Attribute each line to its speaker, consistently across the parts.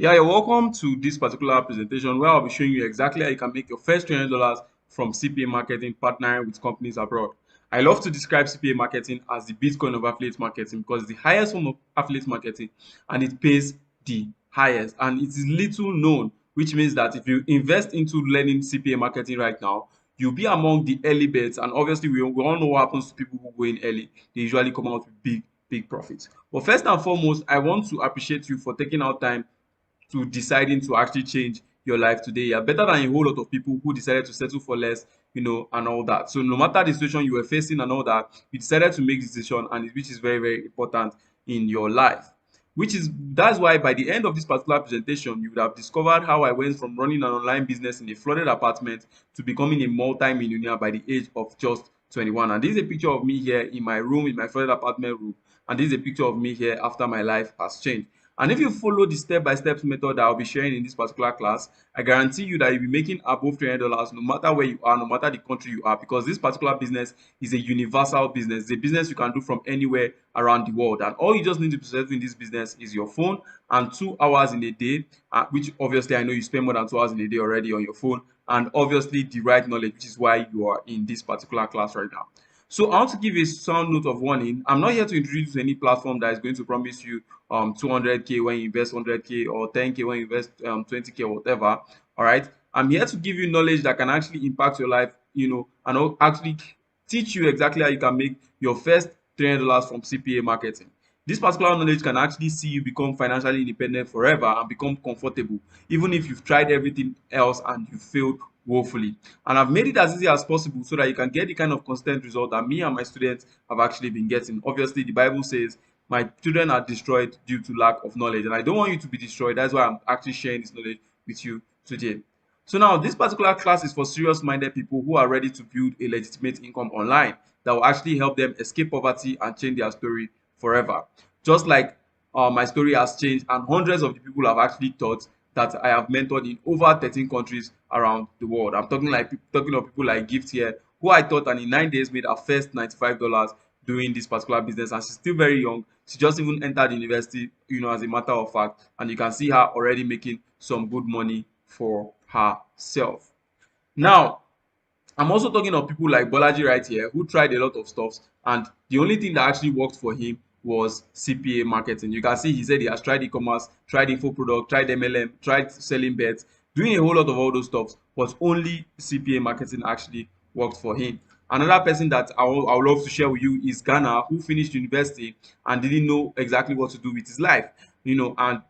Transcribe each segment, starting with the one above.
Speaker 1: Yeah, you're welcome to this particular presentation where I'll be showing you exactly how you can make your first $300 from CPA marketing partnering with companies abroad. I love to describe CPA marketing as the Bitcoin of affiliate marketing because it's the highest form of affiliate marketing and it pays the highest and it is little known, which means that if you invest into learning CPA marketing right now, you'll be among the early birds. And obviously, we all know what happens to people who go in early. They usually come out with big profits. But first and foremost, I want to appreciate you for taking out time to deciding to actually change your life today. You're better than a whole lot of people who decided to settle for less, and all that. So no matter the situation you were facing and all that, you decided to make this decision, and which is very, very important in your life. That's why by the end of this particular presentation, you would have discovered how I went from running an online business in a flooded apartment to becoming a multi-millionaire by the age of just 21. And this is a picture of me here in my room, in my flooded apartment room. And this is a picture of me here after my life has changed. And if you follow the step-by-step method that I'll be sharing in this particular class, I guarantee you that you'll be making above $300 no matter where you are, no matter the country you are, because this particular business is a universal business. It's a business you can do from anywhere around the world. And all you just need to possess in this business is your phone and 2 hours in a day, which obviously I know you spend more than 2 hours in a day already on your phone, and obviously the right knowledge, which is why you are in this particular class right now. So I want to give a sound note of warning. I'm not here to introduce you to any platform that is going to promise you 200k when you invest 100k or 10k when you invest 20k or whatever. All right. I'm here to give you knowledge that can actually impact your life, and actually teach you exactly how you can make your first $300 from CPA marketing. This particular knowledge can actually see you become financially independent forever and become comfortable, even if you've tried everything else and you failed woefully. And I've made it as easy as possible so that you can get the kind of consistent result that me and my students have actually been getting. Obviously, the Bible says my children are destroyed due to lack of knowledge, and I don't want you to be destroyed. That's why I'm actually sharing this knowledge with you today. So now this particular class is for serious minded people who are ready to build a legitimate income online that will actually help them escape poverty and change their story forever. Just like my story has changed, and hundreds of the people have actually taught that I have mentored in over 13 countries around the world. I'm talking of people like Gift here, who I taught and in 9 days made her first $95 doing this particular business, and she's still very young. She just even entered university, as a matter of fact, and you can see her already making some good money for herself. Now, I'm also talking of people like Bolaji right here, who tried a lot of stuffs, and the only thing that actually worked for him was CPA marketing. You can see he said he has tried e-commerce, tried info product, tried MLM, tried selling bets, doing a whole lot of all those stuffs, but only CPA marketing actually worked for him. Another person that I would love to share with you is Ghana, who finished university and didn't know exactly what to do with his life, and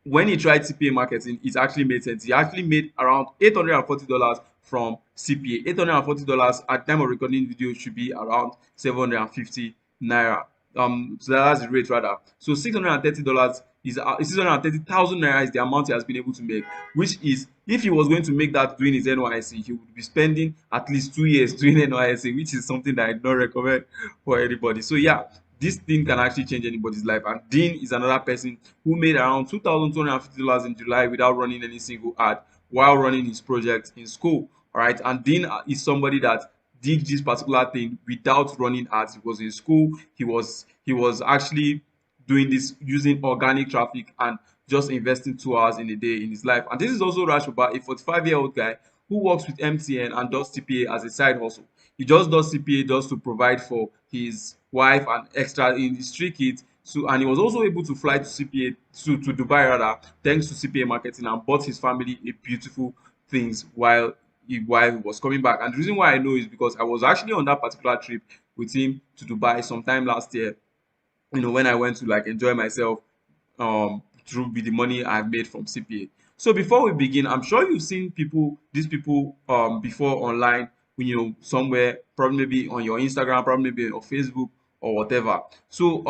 Speaker 1: when he tried CPA marketing, it actually made sense. He actually made around $840 from CPA. $840 at time of recording video should be around 750 naira. So that's the rate rather. So $630 is 630,000 naira is the amount he has been able to make, which is if he was going to make that doing his NYC, he would be spending at least 2 years doing NYC, which is something that I don't recommend for anybody. So yeah, this thing can actually change anybody's life. And Dean is another person who made around $2,250 in July without running any single ad while running his project in school. All right. And Dean is somebody that did this particular thing without running ads. He was in school. He was actually doing this using organic traffic and just investing 2 hours in a day in his life. And this is also Rashoba, a 45-year-old guy who works with MTN and does CPA as a side hustle. He just does CPA just to provide for his wife and extra in his 3 kids. So, and he was also able to fly to CPA to Dubai rather, thanks to CPA marketing, and bought his family a beautiful things while he was coming back. And the reason why I know is because I was actually on that particular trip with him to Dubai sometime last year. When I went to like enjoy myself through with the money I made from CPA. So before we begin, I'm sure you've seen these people before online, somewhere, probably maybe on your Instagram, probably maybe on Facebook or whatever. So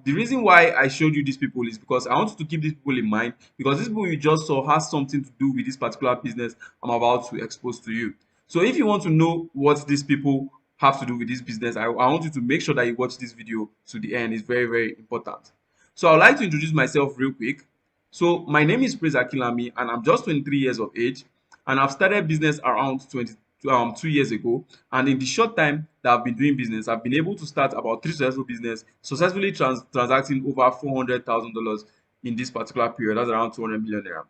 Speaker 1: the reason why I showed you these people is because I want you to keep these people in mind, because these people you just saw has something to do with this particular business I'm about to expose to you. So if you want to know what these people have to do with this business, I want you to make sure that you watch this video to the end. It's very, very important. So I'd like to introduce myself real quick. So my name is Praise Akilami, and I'm just 23 years of age, and I've started business around 2 years ago. And in the short time that I've been doing business, I've been able to start about 3 successful business, successfully transacting over $400,000 in this particular period. That's around 200 million naira.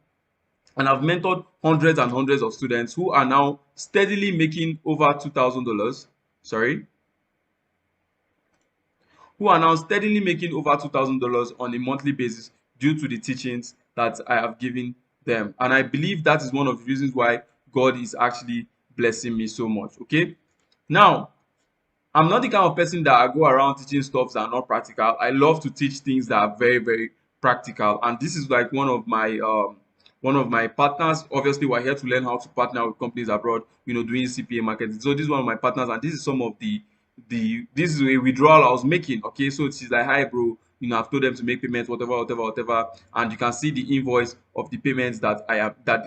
Speaker 1: And I've mentored hundreds and hundreds of students who are now steadily making over $2,000. Sorry, who are now steadily making over $2,000 on a monthly basis due to the teachings that I have given them. And I believe that is one of the reasons why God is actually blessing me so much. Okay. Now, I'm not the kind of person that I go around teaching stuff that are not practical. I love to teach things that are very, very practical. And this is like one of my partners. Obviously, we're here to learn how to partner with companies abroad, doing CPA marketing. So this is one of my partners, and this is some of the this is a withdrawal I was making. Okay, so she's like, hi bro, I've told them to make payments, whatever, whatever, whatever. And you can see the invoice of the payments that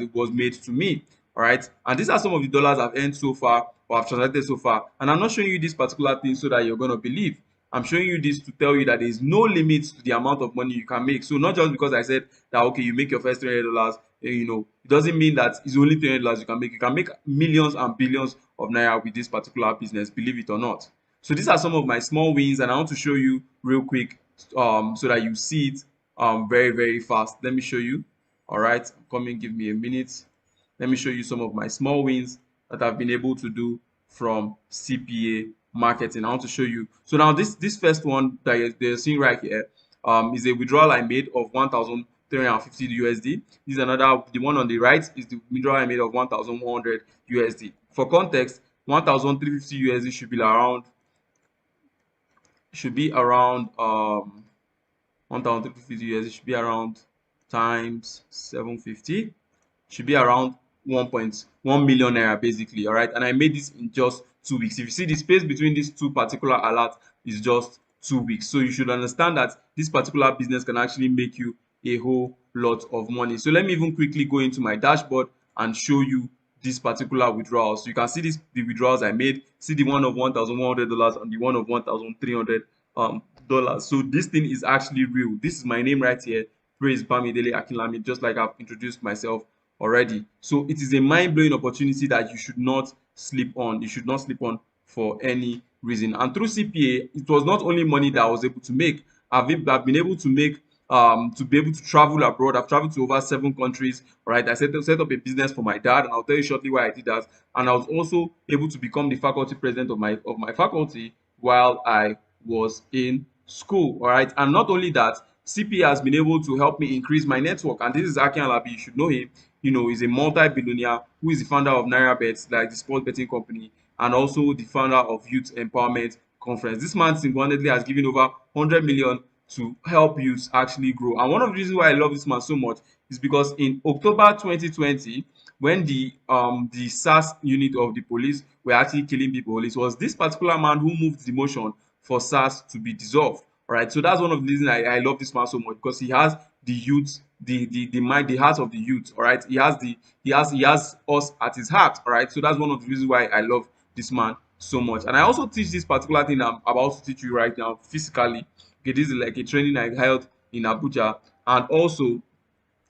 Speaker 1: it was made to me. All right, and these are some of the dollars I've earned so far or I've transacted so far. And I'm not showing you this particular thing so that you're going to believe. I'm showing you this to tell you that there is no limit to the amount of money you can make. So not just because I said that okay, you make your first $300, it doesn't mean that it's only $300 you can make. You can make millions and billions of naira with this particular business, believe it or not. So these are some of my small wins, and I want to show you real quick so that you see it very, very fast. Let me show you. All right, come in, give me a minute. Let me show you some of my small wins that I've been able to do from CPA marketing. I want to show you. So now this first one that you're seeing right here is a withdrawal I made of 1,350 USD. This is another, the one on the right is the withdrawal I made of 1,100 USD. For context, 1,350 USD should be around 1,350 USD should be around times 750, should be around 1.1 million naira basically. All right, and I made this in just 2 weeks. If you see the space between these two particular alerts is just 2 weeks, so you should understand that this particular business can actually make you a whole lot of money. So let me even quickly go into my dashboard and show you this particular withdrawal. So you can see the withdrawals I made. See the one of $1,100 and the one of $1,300 dollars. So this thing is actually real. This is my name right here, Praise Bamidele Akinlami, just like I've introduced myself already. So it is a mind-blowing opportunity that you should not sleep on. You should not sleep on for any reason. And through CPA, it was not only money that I was able to make. I've been able to make to be able to travel abroad. I've traveled to over 7 countries. All right, I set up a business for my dad, and I'll tell you shortly why I did that. And I was also able to become the faculty president of my faculty while I was in school. All right, and not only that, CPA has been able to help me increase my network. And this is Akin Alabi. You should know him. He's a multi-billionaire who is the founder of NairaBet, like the sports betting company, and also the founder of Youth Empowerment Conference. This man single-handedly has given over 100 million to help youths actually grow. And one of the reasons why I love this man so much is because in October 2020, when the SARS unit of the police were actually killing people, it was this particular man who moved the motion for SARS to be dissolved. All right, so that's one of the reasons I love this man so much, because he has the youth, the mind, the heart of the youth. All right, he has us at his heart. All right, so that's one of the reasons why I love this man so much. And I also teach this particular thing I'm about to teach you right now physically. Okay, this is like a training I held in Abuja, and also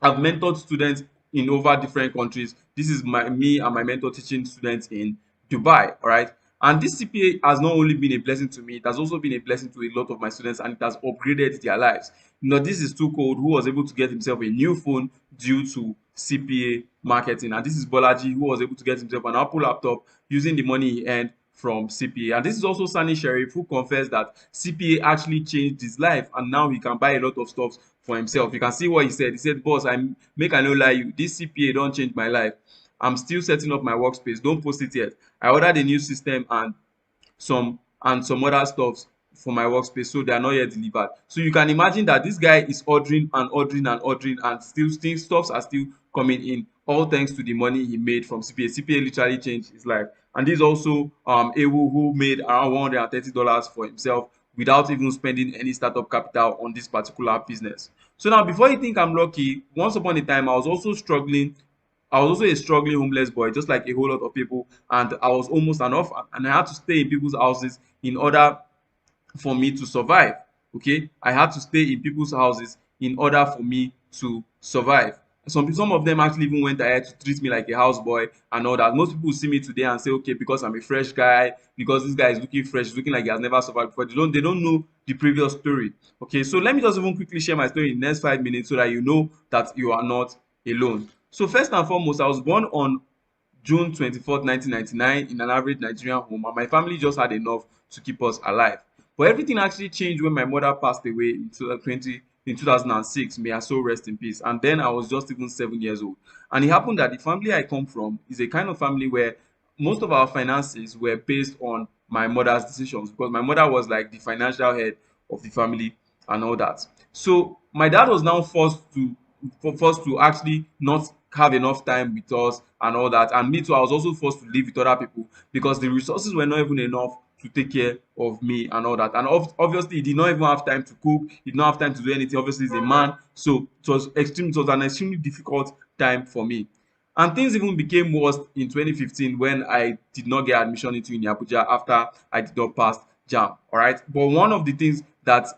Speaker 1: I've mentored students in over different countries. This is me and my mentor teaching students in Dubai. All right, and this CPA has not only been a blessing to me, it has also been a blessing to a lot of my students, and it has upgraded their lives. This is Too Cold, who was able to get himself a new phone due to CPA marketing, and this is Bolaji, who was able to get himself an Apple laptop using the money he earned from CPA. And this is also Sani Sharif, who confessed that CPA actually changed his life, and now he can buy a lot of stuff for himself. You can see what he said. He said, boss, I no lie you, this CPA don't change my life. I'm still setting up my workspace. Don't post it yet. I ordered a new system and some other stuffs for my workspace, so they are not yet delivered. So you can imagine that this guy is ordering and ordering and ordering, and still stuffs are still coming in, all thanks to the money he made from CPA. CPA literally changed his life. And this is also Ewu, who made around $130 for himself without even spending any startup capital on this particular business. So now, before you think I'm lucky, once upon a time I was also struggling. I was also a struggling homeless boy, just like a whole lot of people, and I was almost an orphan, and I had to stay in people's houses in order for me to survive. Okay, I had to stay in people's houses in order for me to survive. Some of them actually even went ahead to treat me like a houseboy and all that. Most people see me today and say, okay, because I'm a fresh guy, because this guy is looking fresh, looking like he has never suffered before. They don't know the previous story. Okay, so let me just even quickly share my story in the next 5 minutes so that you know that you are not alone. So first and foremost, I was born on June 24th, 1999, in an average Nigerian home, and my family just had enough to keep us alive. But everything actually changed when my mother passed away in 2006. May her soul rest in peace. And then I was just even 7 years old. And it happened that the family I come from is a kind of family where most of our finances were based on my mother's decisions, because my mother was like the financial head of the family and all that. So my dad was now forced to actually not have enough time with us and all that. And me too, I was also forced to live with other people because the resources were not even enough to take care of me and all that. And obviously, he did not even have time to cook. He did not have time to do anything. Obviously, he's a man, so it was an extremely difficult time for me. And things even became worse in 2015 when I did not get admission into Uni Abuja after I did not pass JAM. All right, but one of the things that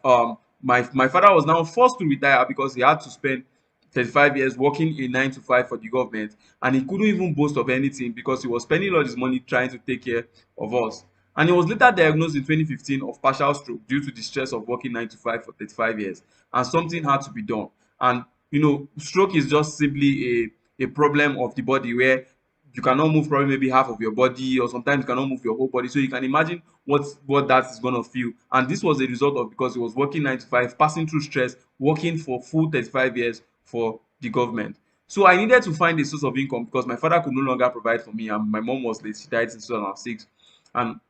Speaker 1: my father was now forced to retire because he had to spend 35 years working a 9 to 5 for the government, and he couldn't even boast of anything because he was spending all his money trying to take care of us. And he was later diagnosed in 2015 of partial stroke due to the stress of working 9 to 5 for 35 years, and something had to be done. And stroke is just simply a problem of the body where you cannot move probably maybe half of your body, or sometimes you cannot move your whole body. So you can imagine what that is going to feel. And this was a result of because he was working 9 to 5, passing through stress, working for full 35 years for the government. So I needed to find a source of income because my father could no longer provide for me, and my mom was late. She died in 2006. And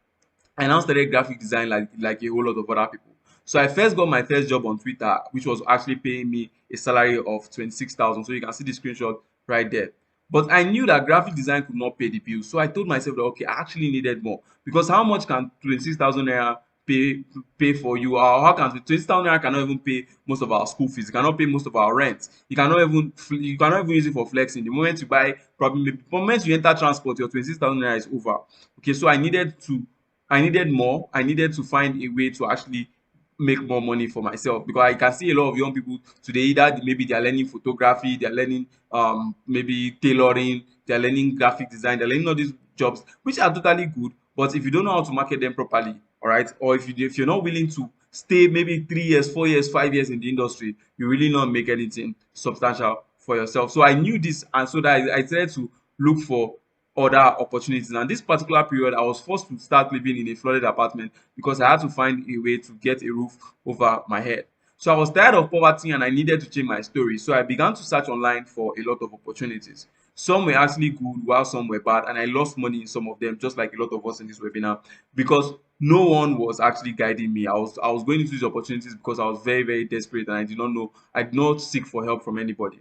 Speaker 1: I now started graphic design like a whole lot of other people. So I first got my first job on Twitter, which was actually paying me a salary of 26,000. So you can see the screenshot right there. But I knew that graphic design could not pay the bills. So I told myself that okay, I actually needed more. Because how much can 26,000 naira pay for you? Or how can 20,000 naira cannot even pay most of our school fees? It cannot pay most of our rent. You cannot even use it for flexing. The moment you buy, probably the moment you enter transport, your 26,000 naira is over. Okay, so I needed more. I needed to find a way to actually make more money for myself, because I can see a lot of young people today, either maybe they are learning photography, they are learning maybe tailoring, they are learning graphic design, they're learning all these jobs which are totally good, but if you don't know how to market them properly, all right, or if you're not willing to stay maybe 3 years, 4 years, 5 years in the industry, you really not make anything substantial for yourself. So I knew this, and so that I started to look for other opportunities. And this particular period, I was forced to start living in a flooded apartment because I had to find a way to get a roof over my head. So I was tired of poverty and I needed to change my story. So I began to search online for a lot of opportunities. Some were actually good while some were bad, and I lost money in some of them, just like a lot of us in this webinar, because no one was actually guiding me. I was going into these opportunities because I was very, very desperate, and I did not seek for help from anybody.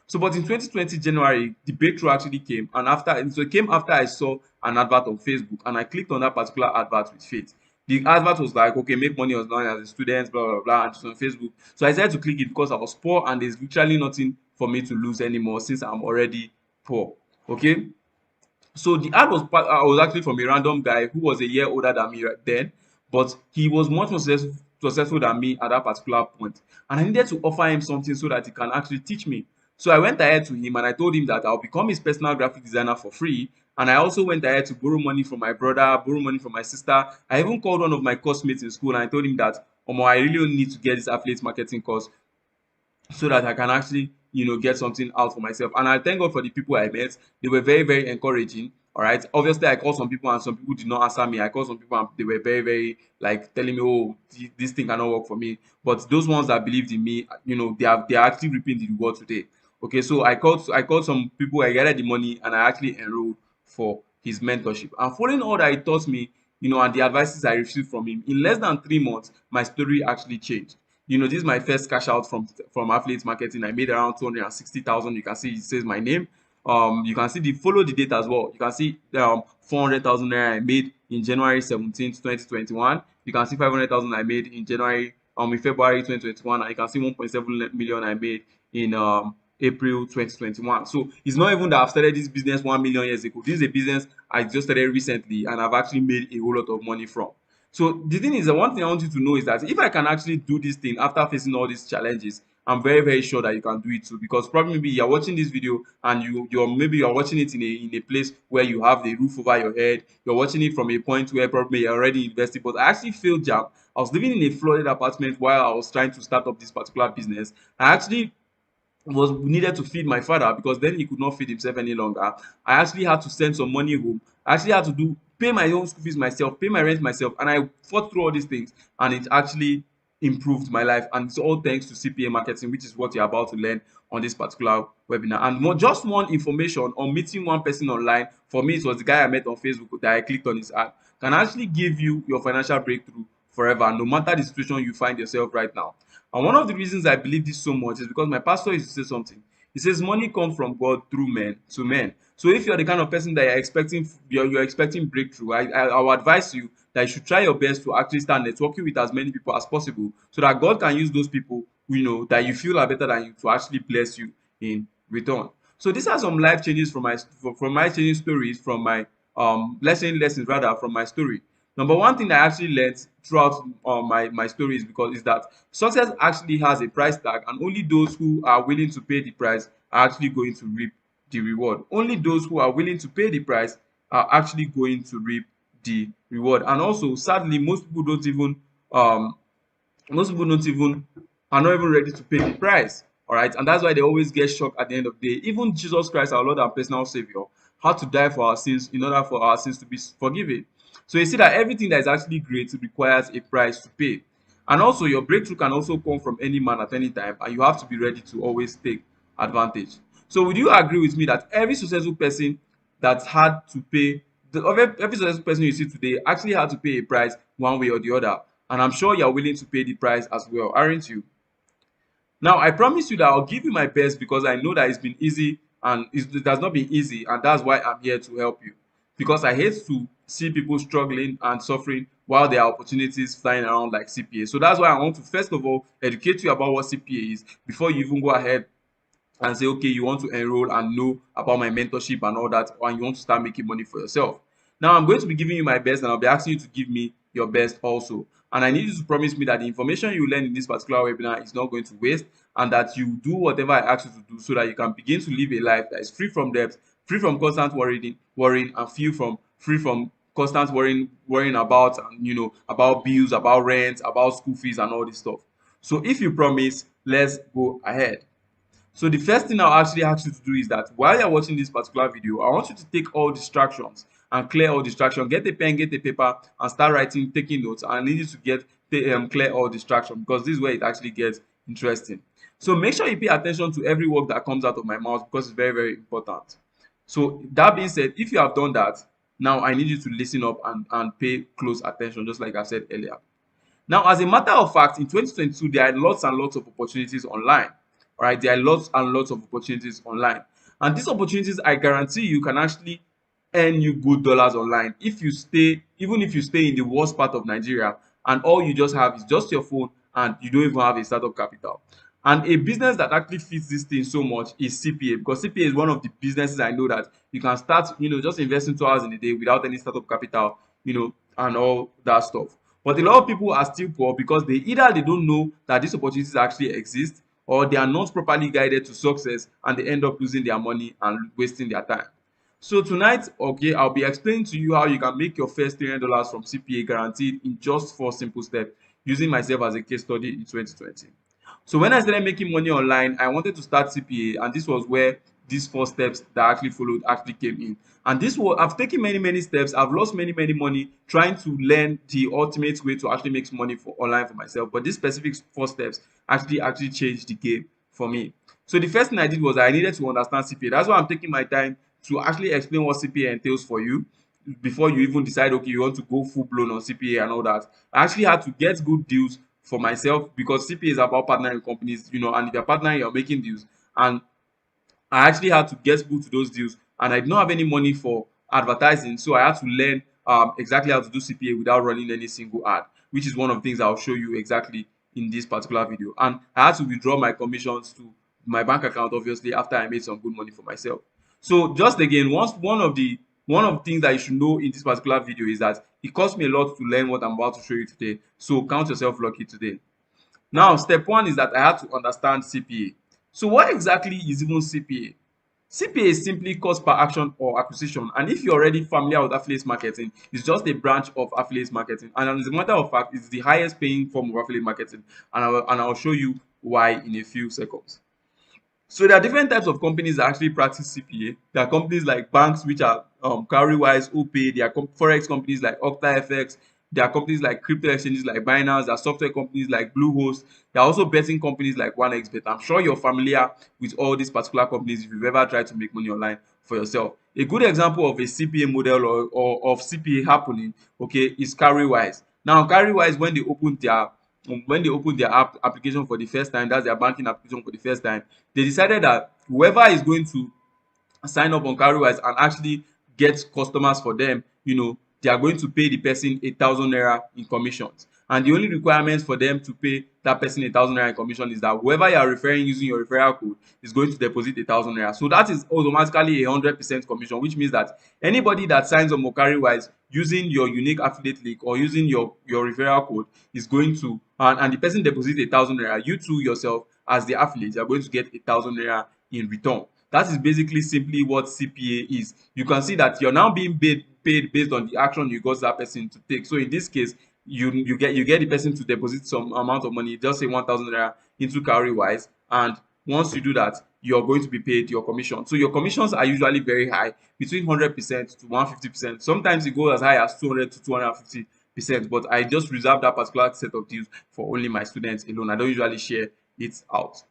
Speaker 1: So, but in 2020 January, the breakthrough actually came, and so it came after I saw an advert on Facebook, and I clicked on that particular advert with faith. The advert was like, okay, make money online as a student, blah blah blah, and it's on Facebook. So I decided to click it because I was poor, and there's literally nothing for me to lose anymore since I'm already poor. Okay, so the ad was actually from a random guy who was a year older than me right then, but he was much more successful than me at that particular point. And I needed to offer him something so that he can actually teach me. So I went ahead to him and I told him that I'll become his personal graphic designer for free. And I also went ahead to borrow money from my brother, borrow money from my sister. I even called one of my course mates in school and I told him that, Omo, I really need to get this affiliate marketing course so that I can actually, get something out for myself. And I thank God for the people I met. They were very, very encouraging. All right. Obviously, I called some people and some people did not answer me. I called some people and they were very, very like telling me, oh, this thing cannot work for me. But those ones that believed in me, they are actually reaping the reward today. Okay, so I called some people, I gathered the money, and I actually enrolled for his mentorship. And following all that he taught me, and the advices I received from him, in less than 3 months, my story actually changed. This is my first cash out from affiliate marketing. I made around 260,000. You can see it says my name. You can see follow the date as well. You can see 400,000 naira I made in January 17th, 2021. You can see 500,000 I made in February 2021, and you can see 1.7 million I made in April 2021. So it's not even that I've started this business 1 million years ago. This is a business I just started recently, and I've actually made a whole lot of money from. So the thing is, the one thing I want you to know is that if I can actually do this thing after facing all these challenges, I'm very, very sure that you can do it too, because probably maybe you're watching this video and you're watching it in a place where you have the roof over your head. You're watching it from a point where probably you're already invested. But I actually failed jam. I was living in a flooded apartment while I was trying to start up this particular business. I actually was needed to feed my father, because then he could not feed himself any longer. I actually had to send some money home. I actually had to do pay my own school fees myself, pay my rent myself, and I fought through all these things, and it actually improved my life. And it's all thanks to CPA marketing, which is what you're about to learn on this particular webinar. And more, just one information on meeting one person online. For me, it was the guy I met on Facebook that I clicked on his ad. Can actually give you your financial breakthrough forever, no matter the situation you find yourself right now. And one of the reasons I believe this so much is because my pastor used to say something. He says money comes from God through men to men. So if you're the kind of person that you're expecting breakthrough, I will advise you that you should try your best to actually start networking with as many people as possible, so that God can use those people, that you feel are better than you, to actually bless you in return. So these are some life changes from my changing stories, from my lessons rather, from my story. Number one thing I actually learned throughout my story is that success actually has a price tag, and only those who are willing to pay the price are actually going to reap the reward. Only those who are willing to pay the price are actually going to reap the reward. And also, sadly, um most people don't even are not even ready to pay the price. All right, and that's why they always get shocked at the end of the day. Even Jesus Christ, our Lord and personal Savior, had to die for our sins in order for our sins to be forgiven. So you see that everything that is actually great requires a price to pay. And also, your breakthrough can also come from any man at any time, and you have to be ready to always take advantage. So would you agree with me that every successful person that had to pay every successful person you see today actually had to pay a price one way or the other? And I'm sure you're willing to pay the price as well, aren't you? Now, I promise you that I'll give you my best, because I know that it's been easy, and it has not been easy, and that's why I'm here to help you. Because I hate to see people struggling and suffering while there are opportunities flying around like CPA. So that's why I want to first of all educate you about what CPA is before you even go ahead and say, okay, you want to enroll and know about my mentorship and all that, and you want to start making money for yourself. Now, I'm going to be giving you my best, and I'll be asking you to give me your best also. And I need you to promise me that the information you learn in this particular webinar is not going to waste, and that you do whatever I ask you to do, so that you can begin to live a life that is free from debt, free from constant worrying, and free from constant worrying about, about bills, about rent, about school fees, and all this stuff. So if you promise, let's go ahead. So the first thing I'll actually ask you to do is that while you're watching this particular video, I want you to take all distractions and clear all distractions. Get a pen, get a paper, and start writing, taking notes. And I need you to clear all distractions, because this is where it actually gets interesting. So make sure you pay attention to every word that comes out of my mouth, because it's very, very important. So that being said, if you have done that, now I need you to listen up and pay close attention, just like I said earlier. Now, as a matter of fact, in 2022, there are lots and lots of opportunities online. All right, there are lots and lots of opportunities online. And these opportunities, I guarantee you, can actually earn you good dollars online if you stay, even if you stay in the worst part of Nigeria, and all you just have is just your phone, and you don't even have a startup capital. And a business that actually fits this thing so much is CPA, because CPA is one of the businesses I know that you can start, just investing 2 hours in a day without any startup capital, and all that stuff. But a lot of people are still poor, because they don't know that these opportunities actually exist, or they are not properly guided to success, and they end up losing their money and wasting their time. So tonight, okay, I'll be explaining to you how you can make your first $300 from CPA guaranteed in just 4 simple steps, using myself as a case study in 2020. So when I started making money online, I wanted to start CPA, and this was where these 4 steps that I actually followed actually came in. And this was, I've taken many steps. I've lost many money trying to learn the ultimate way to actually make money for online for myself. But these specific 4 steps actually changed the game for me. So the first thing I did was I needed to understand CPA. That's why I'm taking my time to actually explain what CPA entails for you before you even decide, okay, you want to go full blown on CPA and all that. I actually had to get good deals for myself, because CPA is about partnering with companies, and if you're partnering, you're making deals. And I actually had to get people to those deals, and I did not have any money for advertising, so I had to learn exactly how to do CPA without running any single ad, which is one of the things I'll show you exactly in this particular video. And I had to withdraw my commissions to my bank account, obviously, after I made some good money for myself. So just again, one of the things that you should know in this particular video is that it cost me a lot to learn what I'm about to show you today. So count yourself lucky today. Now, step one is that I had to understand CPA. So what exactly is even CPA? CPA is simply cost per action or acquisition, and if you're already familiar with affiliate marketing, it's just a branch of affiliate marketing, and as a matter of fact, it's the highest paying form of affiliate marketing, and I'll show you why in a few seconds. So there are different types of companies that actually practice CPA. There are companies like banks, which are Cowrywise, OPay. There are forex companies like OctaFX. There are companies like crypto exchanges like Binance. There are software companies like Bluehost. There are also betting companies like 1xBet. I'm sure you're familiar with all these particular companies if you've ever tried to make money online for yourself. A good example of a CPA model or of CPA happening, okay, is Cowrywise. Now, Cowrywise, when they opened their application for the first time, that's their banking application for the first time, they decided that whoever is going to sign up on Cowrywise and actually get customers for them, they are going to pay the person 1,000 naira in commissions. And the only requirement for them to pay that person 1,000 naira in commission is that whoever you are referring using your referral code is going to deposit 1,000 naira. So that is automatically 100% commission, which means that anybody that signs on Cowrywise using your unique affiliate link or using your referral code is going to, and the person deposits 1,000 naira, you too yourself as the affiliate, you are going to get 1,000 naira in return. That is basically simply what CPA is. You can see that you're now being paid based on the action you got that person to take. So in this case, you get the person to deposit some amount of money, just say 1,000 naira into Cowrywise, and once you do that, you're going to be paid your commission. So your commissions are usually very high, between 100% to 150%. Sometimes it goes as high as 200 to 250%, but I just reserve that particular set of deals for only my students alone. I don't usually share it out.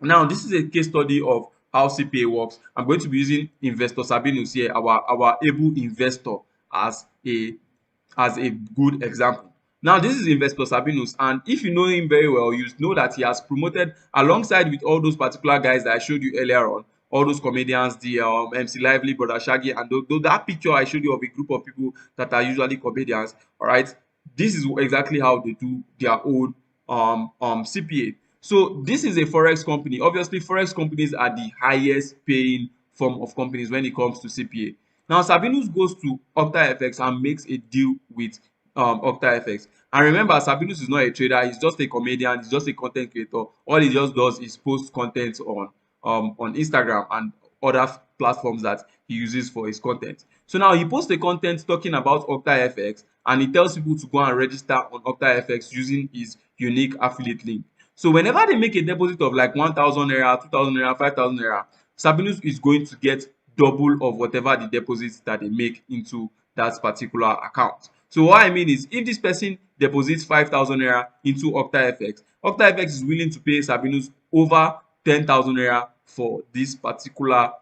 Speaker 1: Now, this is a case study of how CPA works. I'm going to be using Investor Sabinus here, our able investor, as a good example. Now, this is Investor Sabinus, and if you know him very well, you know that he has promoted alongside with all those particular guys that I showed you earlier on, all those comedians, the MC Lively, Brother Shaggy, and that picture I showed you of a group of people that are usually comedians. All right, this is exactly how they do their own CPA. So this is a forex company. Obviously, forex companies are the highest paying form of companies when it comes to CPA. Now, Sabinus goes to OctaFX and makes a deal with OctaFX. And remember, Sabinus is not a trader, he's just a comedian, he's just a content creator. All he just does is post content on Instagram and other platforms that he uses for his content. So now he posts a content talking about OctaFX, and he tells people to go and register on OctaFX using his unique affiliate link. So whenever they make a deposit of like 1,000 naira, 2,000 naira, 5,000 naira, Sabinus is going to get double of whatever the deposits that they make into that particular account. So what I mean is, if this person deposits 5,000 naira into OctaFX, OctaFX is willing to pay Sabinus over 10,000 naira for this particular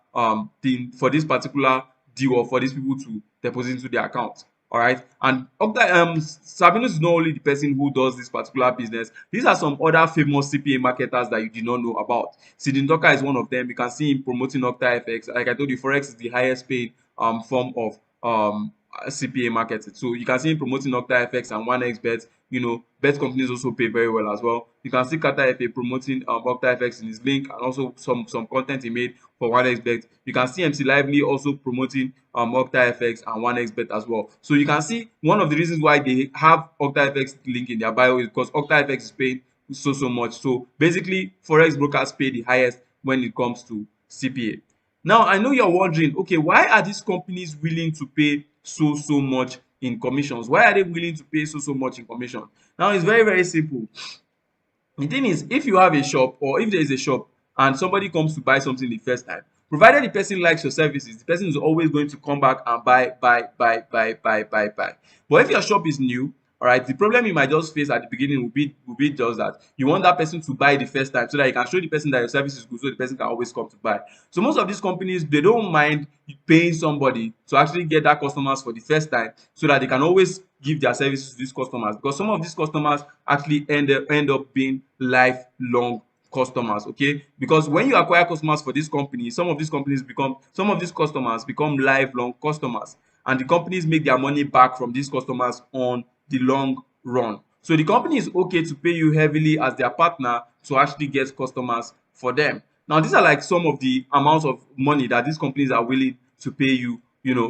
Speaker 1: thing, for this particular deal, or for these people to deposit into their account. All right, and Sabinus is not only the person who does this particular business. These are some other famous CPA marketers that you did not know about. Sidin Doka is one of them. You can see him promoting OctaFX. Like I told you, forex is the highest paid form of CPA marketing. So you can see him promoting OctaFX and 1xBet. Bet companies also pay very well as well. You can see Kata FA promoting OctaFX in his link, and also some content he made for 1xBet. You can see MC Lively also promoting OctaFX and 1xBet as well. So you can see one of the reasons why they have OctaFX link in their bio is because OctaFX is paying so much. So basically, forex brokers pay the highest when it comes to CPA. Now, I know you're wondering, okay, why are these companies willing to pay so much in commissions? Why are they willing to pay so much in commission? Now, it's very simple. The thing is, if you have a shop, or if there is a shop and somebody comes to buy something the first time, provided the person likes your services, the person is always going to come back and buy. But if your shop is new, all right, the problem you might just face at the beginning will be just that you want that person to buy the first time so that you can show the person that your service is good, so the person can always come to buy. So most of these companies, they don't mind paying somebody to actually get that customers for the first time, so that they can always give their services to these customers, because some of these customers actually end up being lifelong customers. Okay, because when you acquire customers for this company, some of these customers become lifelong customers, and the companies make their money back from these customers on the long run. So the company is okay to pay you heavily as their partner to actually get customers for them. Now, these are like some of the amounts of money that these companies are willing to pay you,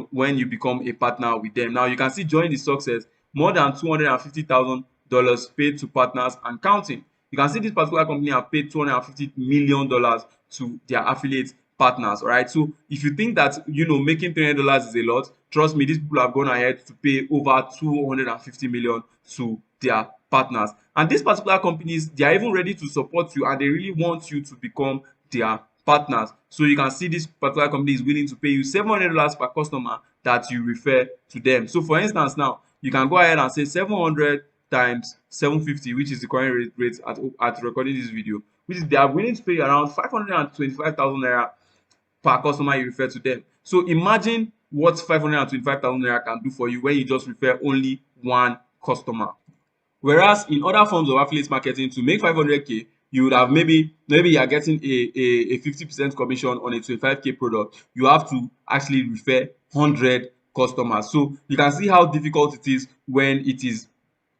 Speaker 1: when you become a partner with them. Now, you can see, join the success, more than $250,000 paid to partners and counting. You can see this particular company have paid $250 million to their affiliate partners. All right, so if you think that making $300 is a lot, trust me, these people have gone ahead to pay over 250 million to their partners. And these particular companies, they are even ready to support you, and they really want you to become their partners. So you can see this particular company is willing to pay you $700 per customer that you refer to them. So for instance, now you can go ahead and say 700 times 750, which is the current rate at recording this video, which is they are willing to pay you around 525,000 naira per customer you refer to them. So imagine what 525,000 naira can do for you when you just refer only one customer. Whereas in other forms of affiliate marketing, to make 500k, you would have maybe you are getting a 50% commission on a 25k product. You have to actually refer 100 customers. So you can see how difficult it is when it is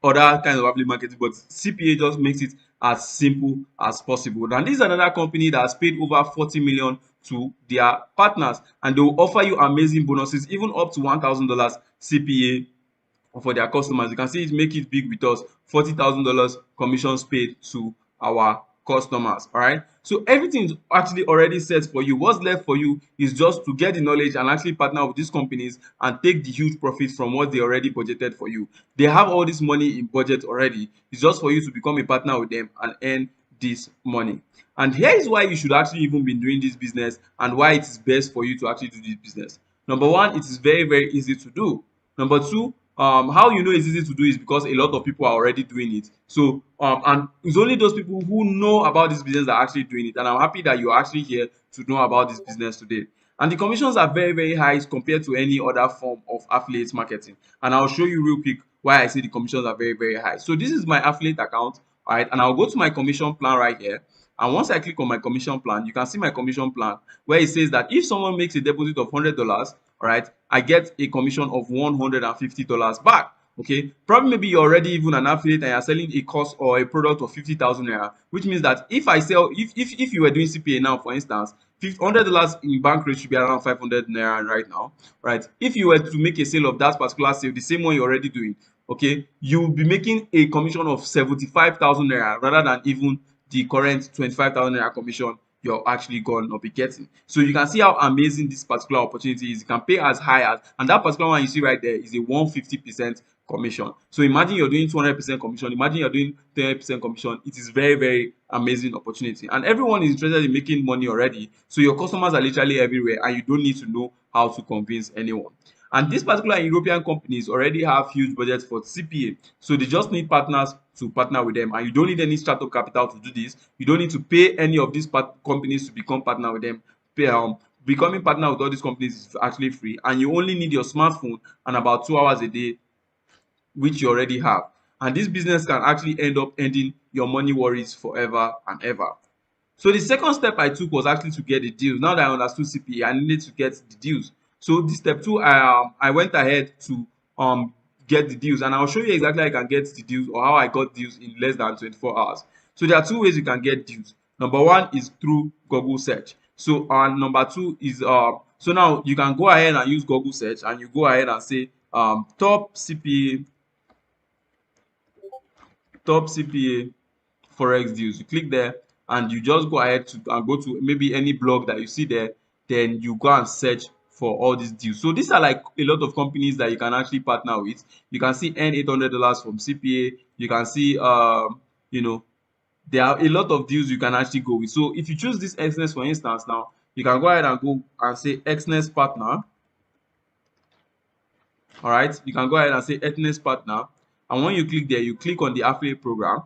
Speaker 1: other kinds of affiliate marketing, but CPA just makes it as simple as possible. And this is another company that has paid over 40 million to their partners, and they will offer you amazing bonuses, even up to $1,000 CPA for their customers. You can see it make it big with us. $40,000 commissions paid to our customers. All right, so everything is actually already set for you. What's left for you is just to get the knowledge and actually partner with these companies and take the huge profits from what they already budgeted for you. They have all this money in budget already. It's just for you to become a partner with them and earn this money. And here is why you should actually even be doing this business, and why it is best for you to actually do this business. Number one, it is very, very easy to do. Number two, how you know it's easy to do is because a lot of people are already doing it. So and it's only those people who know about this business that are actually doing it. And I'm happy that you're actually here to know about this business today. And the commissions are very, very high compared to any other form of affiliate marketing. And I'll show you real quick why I say the commissions are very, very high. So this is my affiliate account, all right, and I'll go to my commission plan right here. And once I click on my commission plan, you can see my commission plan where it says that if someone makes a deposit of $100, all right, I get a commission of $150 back. Okay, probably maybe you're already even an affiliate and you're selling a course or a product of 50,000 naira, which means that if I sell, if you were doing CPA now, for instance, $100 in bank rate should be around 500 naira right now, right? If you were to make a sale of that particular sale, the same one you're already doing, okay, you will be making a commission of 75,000 naira rather than even the current 25,000 naira commission you're actually going to be getting. So you can see how amazing this particular opportunity is. You can pay as high as, and that particular one you see right there is a 150% commission. So imagine you're doing 200% commission, imagine you're doing 30% commission. It is very, very amazing opportunity, and everyone is interested in making money already. So your customers are literally everywhere, and you don't need to know how to convince anyone. And these particular European companies already have huge budgets for CPA, so they just need partners to partner with them, and you don't need any startup capital to do this. You don't need to pay any of these companies to become partner with them. Becoming partner with all these companies is actually free, and you only need your smartphone and about 2 hours a day, which you already have. And this business can actually end up ending your money worries forever and ever. So the second step I took was actually to get the deals. Now that I understood CPA, I needed to get the deals. So this step two, I went ahead to get the deals, and I'll show you exactly how I can get the deals, or how I got deals in less than 24 hours. So there are two ways you can get deals. Number one is through Google search. So number two is so now you can go ahead and use Google search, and you go ahead and say top CPA forex deals. You click there, and you just go ahead to go to maybe any blog that you see there. Then you go and search for all these deals. So these are like a lot of companies that you can actually partner with. You can see earn $800 from CPA. You can see there are a lot of deals you can actually go with. So if you choose this Xness, for instance, now you can go ahead and go and say Xness partner. All right, you can go ahead and say Xness partner, and when you click there, you click on the affiliate program,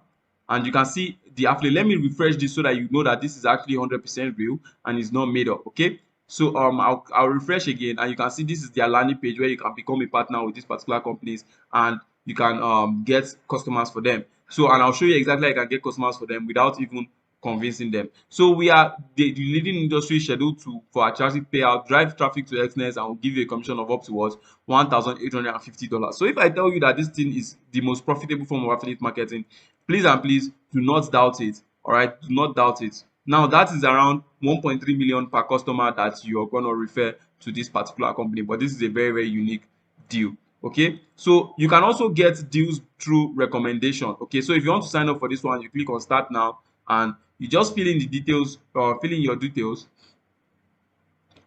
Speaker 1: and you can see the affiliate. Let me refresh this so that you know that this is actually 100% real and it's not made up. Okay, so I'll refresh again, and you can see this is their landing page where you can become a partner with these particular companies, and you can get customers for them. So, and I'll show you exactly how you can get customers for them without even convincing them. So we are the leading industry scheduled to for attractive payout, drive traffic to Xness, and will give you a commission of up to what $1,850. So if I tell you that this thing is the most profitable form of affiliate marketing, please and please do not doubt it. All right, do not doubt it. Now that is around 1.3 million per customer that you are going to refer to this particular company, but this is a very, very unique deal. Okay, so you can also get deals through recommendation. Okay, so if you want to sign up for this one, you click on start now, and you just fill in the details, fill in your details.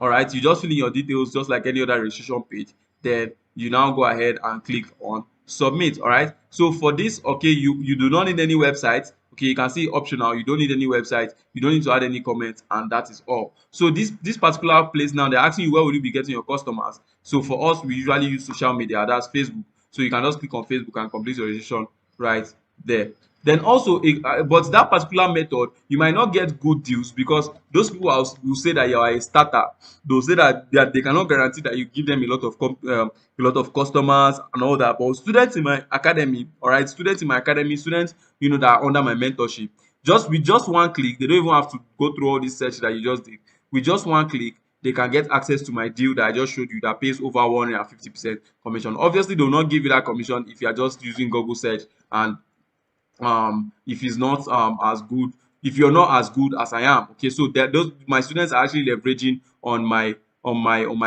Speaker 1: All right, you just fill in your details just like any other registration page. Then you now go ahead and click on submit. All right, so for this, okay, you do not need any website. Okay, you can see optional, you don't need any website, you don't need to add any comments, and that is all. So this particular place now, they're asking you where will you be getting your customers. So for us, we usually use social media, that's Facebook. So you can just click on Facebook and complete your registration right there. Then also, but that particular method, you might not get good deals because those people will say that you are a starter. They'll say that they cannot guarantee that you give them a lot of a lot of customers and all that. But students in my academy, all right, students in my academy, students that are under my mentorship, just with just one click, they don't even have to go through all this search that you just did. With just one click, they can get access to my deal that I just showed you that pays over 150% commission. Obviously, they will not give you that commission if you are just using Google search, and if it's not as good, if you're not as good as I am. Okay, so that those my students are actually leveraging on my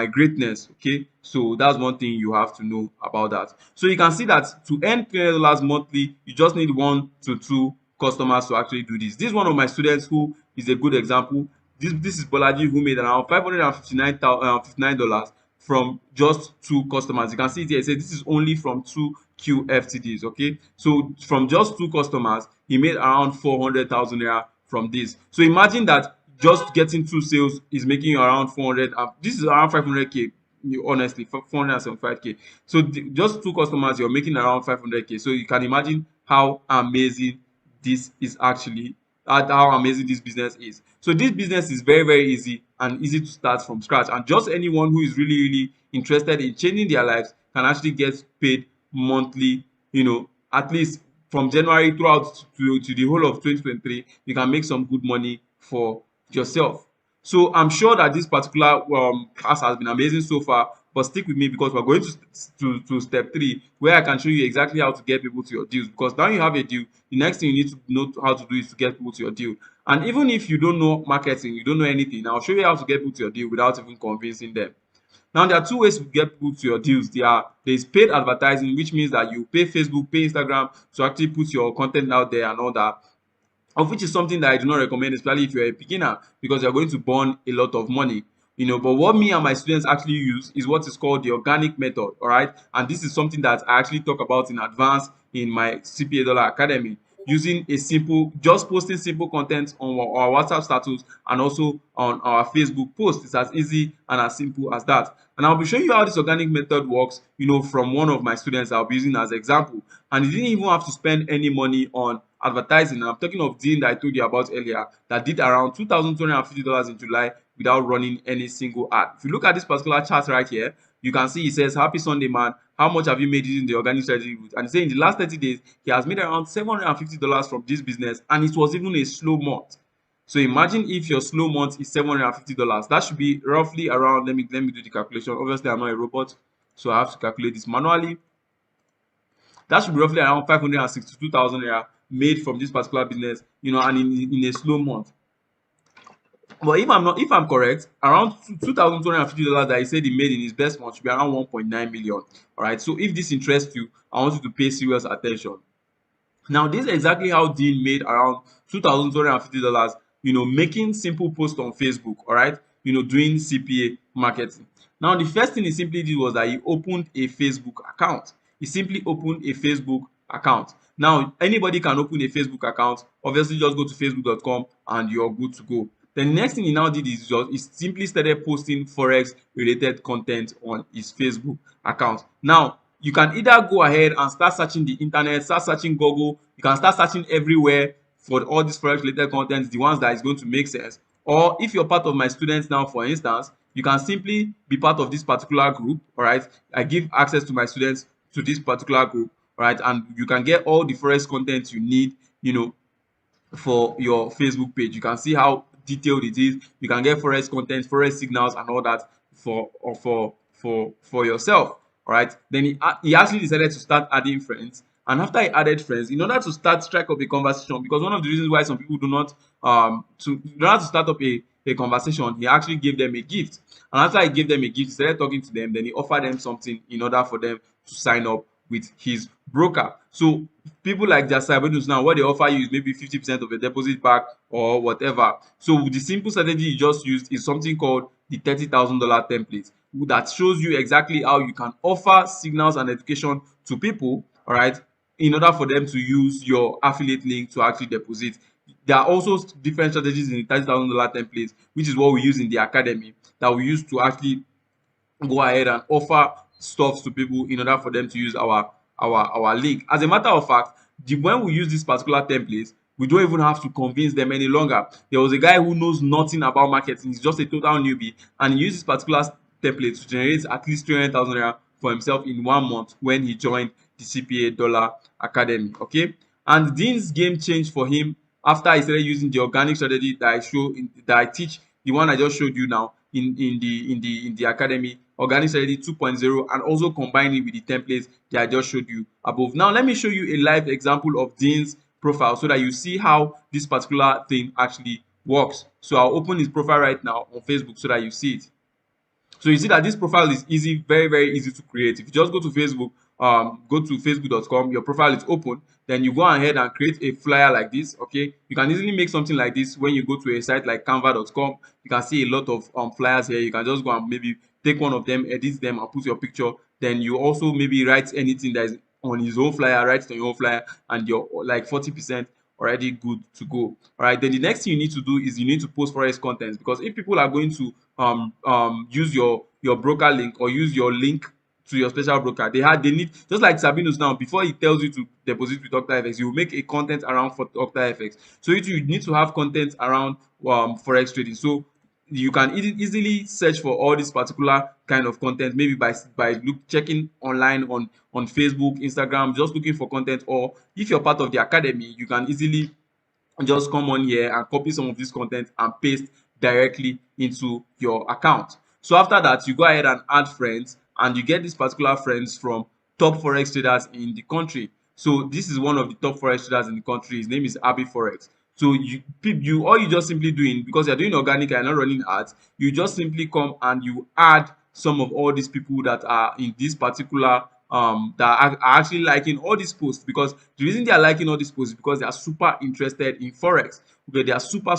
Speaker 1: greatness. Okay, so that's one thing you have to know about that. So you can see that to earn $300 monthly, you just need 1 to 2 customers to actually do this. This is one of my students who is a good example. This is Bolaji, who made around $559 from just 2 customers. You can see it here, it says this is only from 2 QFTDs. Okay, so from just 2 customers, he made around 400,000 naira from this. So imagine that just getting 2 sales is making you around 400, this is around 500k, honestly, 475k. So just 2 customers, you're making around 500k. So you can imagine how amazing this is actually, how amazing this business is. So this business is very, very easy and easy to start from scratch, and just anyone who is really, really interested in changing their lives can actually get paid monthly, at least from January throughout to the whole of 2023. You can make some good money for yourself. So I'm sure that this particular class has been amazing so far, but stick with me because we're going to step 3, where I can show you exactly how to get people to your deals. Because now you have a deal, the next thing you need to know how to do is to get people to your deal. And even if you don't know marketing, you don't know anything, I'll show you how to get people to your deal without even convincing them. Now, there are 2 ways to get people to your deals. There's paid advertising, which means that you pay Facebook, pay Instagram to actually put your content out there and all that, of which is something that I do not recommend, especially if you're a beginner, because you're going to burn a lot of money. But what me and my students actually use is what is called the organic method. All right, and this is something that I actually talk about in advance in my CPA Dollar Academy, using just posting simple content on our WhatsApp status and also on our Facebook post. It's as easy and as simple as that. And I'll be showing you how this organic method works, from one of my students I'll be using as example. And you didn't even have to spend any money on advertising. I'm talking of Dean that I told you about earlier, that did around $2,250 in July without running any single ad. If you look at this particular chart right here, you can see it says, "Happy Sunday, man. How much have you made using the organic strategy route?" And saying in the last 30 days, he has made around $750 from this business, and it was even a slow month. So imagine if your slow month is $750. That should be roughly around, let me do the calculation. Obviously, I'm not a robot, so I have to calculate this manually. That should be roughly around 562,000 naira made from this particular business, and in a slow month. But if I'm correct, around $2,250 that he said he made in his best month should be around 1.9 million. All right. So if this interests you, I want you to pay serious attention. Now, this is exactly how Dean made around $2,250, making simple posts on Facebook, all right, doing CPA marketing. Now, the first thing he simply did was that he opened a Facebook account. He simply opened a Facebook account. Now, anybody can open a Facebook account. Obviously, just go to facebook.com and you're good to go. The next thing he now did is he simply started posting Forex related content on his Facebook account. Now, you can either go ahead and start searching the internet, start searching Google, you can start searching everywhere for all these Forex related content, the ones that is going to make sense. Or if you're part of my students now, for instance, you can simply be part of this particular group. All right, I give access to my students to this particular group. All right, and you can get all the Forex content you need, for your Facebook page. You can see how detailed it is. You can get Forex content, Forex signals, and all that for yourself. All right. Then he actually decided to start adding friends. And after he added friends, in order to strike up a conversation, because one of the reasons why some people do not in order to start up a conversation, he actually gave them a gift. And after he gave them a gift, he started talking to them. Then he offered them something in order for them to sign up with his broker. So people like their Cybernews now, what they offer you is maybe 50% of your deposit back or whatever. So the simple strategy you just used is something called the $30,000 template that shows you exactly how you can offer signals and education to people, all right, in order for them to use your affiliate link to actually deposit. There are also different strategies in the $30,000 template, which is what we use in the academy, that we use to actually go ahead and offer stuff to people in order for them to use our link. As a matter of fact, when we use this particular template, we don't even have to convince them any longer. There was a guy who knows nothing about marketing, he's just a total newbie, and he used this particular template to generate at least 300,000 naira for himself in 1 month when he joined the CPA Dollar Academy. Okay, and Dean's game changed for him after he started using the organic strategy that I teach, the one I just showed you now in the academy, organic strategy 2.0, and also combine it with the templates that I just showed you above. Now let me show you a live example of Dean's profile so that you see how this particular thing actually works. So I'll open his profile right now on Facebook so that you see it. So you see that this profile is easy, very, very easy to create. If you just go to Facebook, go to facebook.com, your profile is open, then you go ahead and create a flyer like this. Okay, you can easily make something like this when you go to a site like canva.com. You can see a lot of flyers here. You can just go and maybe take one of them, edit them, and put your picture. Then you also maybe write anything that is on his own flyer, write it on your own flyer, and you're like 40% already good to go. All right, then the next thing you need to do is you need to post forex content, because if people are going to use your broker link or use your link to your special broker, they need, just like Sabinus now, before he tells you to deposit with OctaFX, you will make a content around for OctaFX. So you need to have content around forex trading. So you can easily search for all this particular kind of content, maybe by checking online on Facebook, Instagram, just looking for content. Or if you're part of the academy, you can easily just come on here and copy some of this content and paste directly into your account. So after that, you go ahead and add friends, and you get these particular friends from top forex traders in the country. So this is one of the top forex traders in the country. His name is Abi Forex. So you all you just simply doing, because you're doing organic and not running ads, you just simply come and you add some of all these people that are in this particular that are actually liking all these posts. Because the reason they are liking all these posts is because they are super interested in forex. Okay, they are super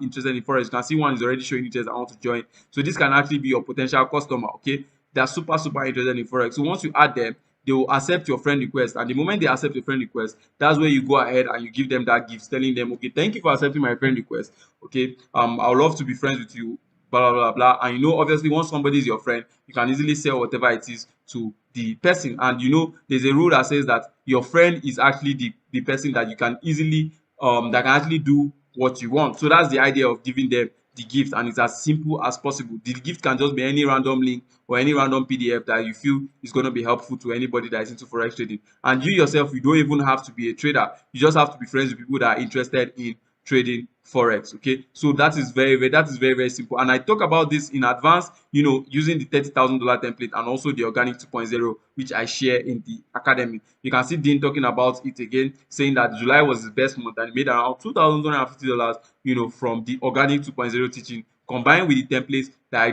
Speaker 1: interested in forex. You can see one is already showing interest, I want to join. So this can actually be your potential customer. Okay, they are super interested in forex. So once you add them, they will accept your friend request, and the moment they accept your friend request, that's where you go ahead and you give them that gift, telling them, okay, thank you for accepting my friend request. Okay, I would love to be friends with you, blah blah blah blah. And you know, obviously, once somebody is your friend, you can easily sell whatever it is to the person. And you know, there's a rule that says that your friend is actually the person that you can easily that can actually do what you want. So that's the idea of giving them the gift, and it's as simple as possible. The gift can just be any random link or any random PDF that you feel is going to be helpful to anybody that is into forex trading. And you yourself, you don't even have to be a trader. You just have to be friends with people that are interested in trading forex. Okay, so that is very simple, and I talk about this in advance, you know, using the $30,000 template and also the organic 2.0, which I share in the academy. You can see Dean talking about it again, saying that July was his best month and he made around $2,250, you know, from the organic 2.0 teaching, combined with the templates that I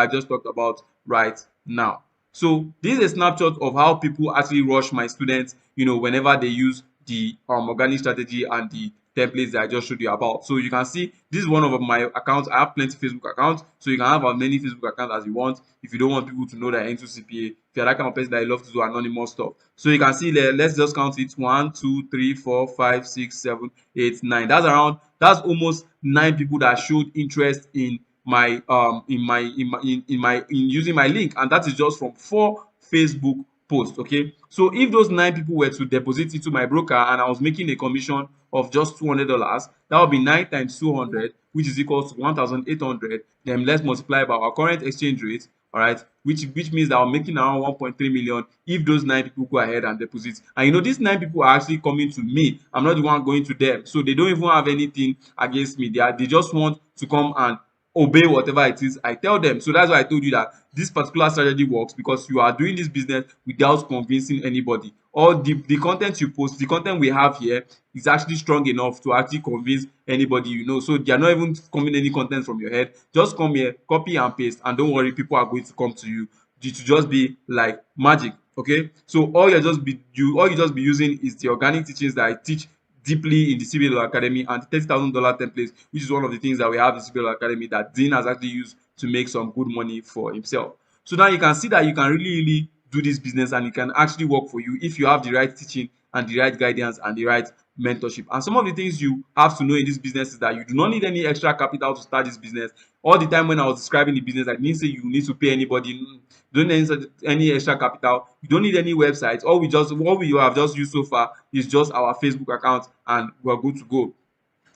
Speaker 1: just talked about right now. So this is a snapshot of how people actually rush my students, you know, whenever they use the organic strategy and the templates that I just showed you about. So you can see this is one of my accounts. I have plenty Facebook accounts, so you can have as many Facebook accounts as you want if you don't want people to know that you're into CPA. If you're that kind of person that you love to do anonymous stuff. So you can see there, let's just count it: 1, 2, 3, 4, 5, 6, 7, 8, 9. That's almost 9 people that showed interest in my in using my link, and that is just from 4 Facebook posts. Okay, so if those 9 people were to deposit into my broker and I was making a commission of just $200, that would be 9 times 200, which is equal to 1,800. Then let's multiply by our current exchange rate, all right, which means that I'm making around 1.3 million if those 9 people go ahead and deposit. And you know, these 9 people are actually coming to me. I'm not the one going to them, so they don't even have anything against me. They just want to come and obey whatever it is I tell them. So that's why I told you that this particular strategy works, because you are doing this business without convincing anybody. Or the content you post, the content we have here is actually strong enough to actually convince anybody you know. So they are not even coming any content from your head. Just come here, copy and paste, and don't worry, people are going to come to you. It will just be like magic. Okay, so all you just be using is the organic teachings that I teach deeply in the CPA Academy, and the $30,000 templates, which is one of the things that we have in CPA Academy that Dean has actually used to make some good money for himself. So now you can see that you can really do this business, and it can actually work for you if you have the right teaching and the right guidance and the right mentorship. And some of the things you have to know in this business is that you do not need any extra capital to start this business. All the time when I was describing the business, I didn't say you need to pay anybody. You don't need any extra capital. You don't need any websites. What we have just used so far is just our Facebook account, and we're good to go.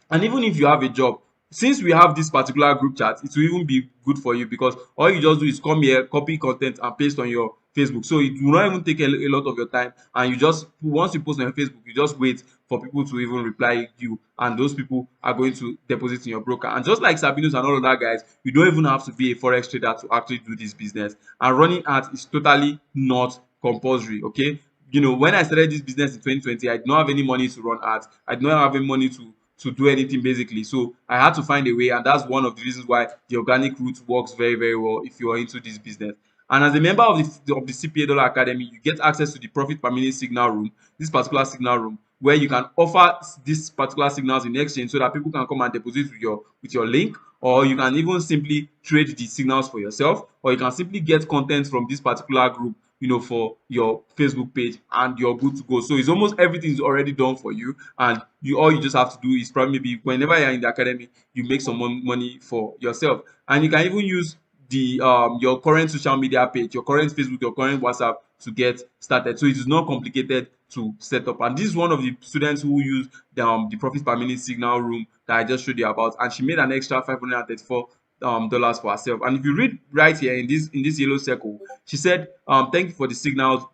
Speaker 1: And even if you have a job, since we have this particular group chat, it will even be good for you, because all you just do is come here, copy content and paste on your Facebook. So it will not even take a lot of your time, and you just, once you post on your Facebook, you just wait for people to even reply you, and those people are going to deposit in your broker. And just like Sabinus and all of that guys, you don't even have to be a forex trader to actually do this business. And running ads is totally not compulsory. Okay, when I started this business in 2020, I did not have any money to run ads. I did not have any money to do anything basically. So I had to find a way, and that's one of the reasons why the organic route works very, very well if you are into this business. And as a member of the CPA Dollar Academy, you get access to the profit per minute signal room, this particular signal room, where you can offer these particular signals in exchange so that people can come and deposit with your link, or you can even simply trade the signals for yourself, or you can simply get content from this particular group, for your Facebook page, and you're good to go. So it's almost everything is already done for you, and all you just have to do is probably, maybe whenever you're in the academy, you make some money for yourself. And you can even use the your current social media page, your current Facebook, your current WhatsApp to get started. So it is not complicated to set up. And this is one of the students who use the profit per minute signal room that I just showed you about, and she made an extra $534 dollars for herself. And if you read right here in this yellow circle, she said, thank you for the signals.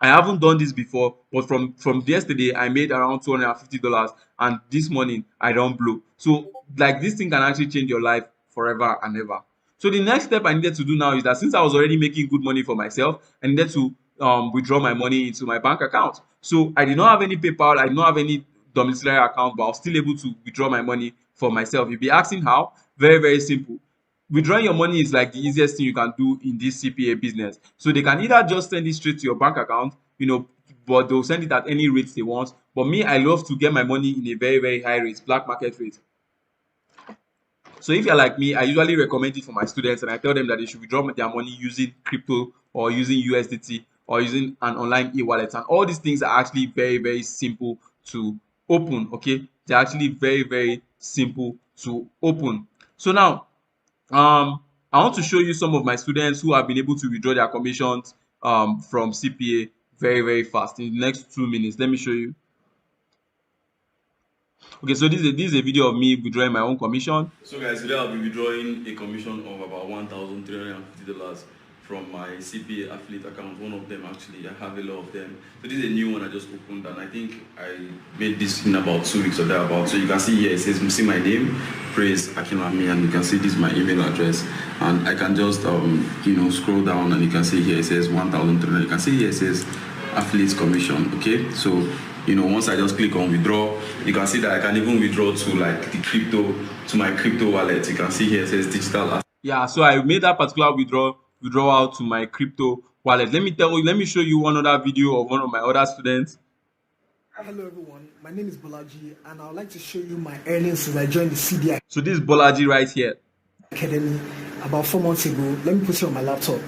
Speaker 1: I haven't done this before, but from yesterday I made around $250, and this morning I don't blow. So like, this thing can actually change your life forever and ever. So the next step I needed to do now is that, since I was already making good money for myself, I needed to withdraw my money into my bank account. So I did not have any PayPal, I did not have any domiciliary account, but I was still able to withdraw my money for myself. You'll be asking how? Very, very simple. Withdrawing your money is like the easiest thing you can do in this CPA business. So they can either just send it straight to your bank account, but they'll send it at any rate they want. But me, I love to get my money in a very, very high rate, black market rate. So if you're like me, I usually recommend it for my students, and I tell them that they should withdraw their money using crypto, or using USDT, or using an online e-wallet. And all these things are actually very, very simple to open. Okay, they're actually very, very simple to open. So now, I want to show you some of my students who have been able to withdraw their commissions from CPA very, very fast in the next 2 minutes. Let me show you. Okay, so this is a video of me withdrawing my own commission. So guys, today I'll be withdrawing a commission of about $1,350 from my CPA affiliate account. One of them, actually, I have a lot of them. So this is a new one I just opened, and I think I made this in about 2 weeks or thereabout. So you can see here, it says, see my name, Praise Akinwami, and you can see this is my email address. And I can just scroll down, and you can see here it says 1,300. You can see here it says affiliate commission. Okay, so once I just click on withdraw, you can see that I can even withdraw to like to my crypto wallet. You can see here it says digital asset. Yeah, so I made that particular withdrawal to my crypto wallet. Let me show you one other video of one of my other students.
Speaker 2: Hello everyone, my name is Bolaji, and I would like to show you my earnings since I joined the CDI.
Speaker 1: So this is Bolaji right here.
Speaker 2: Academy about 4 months ago. Let me put it on my laptop.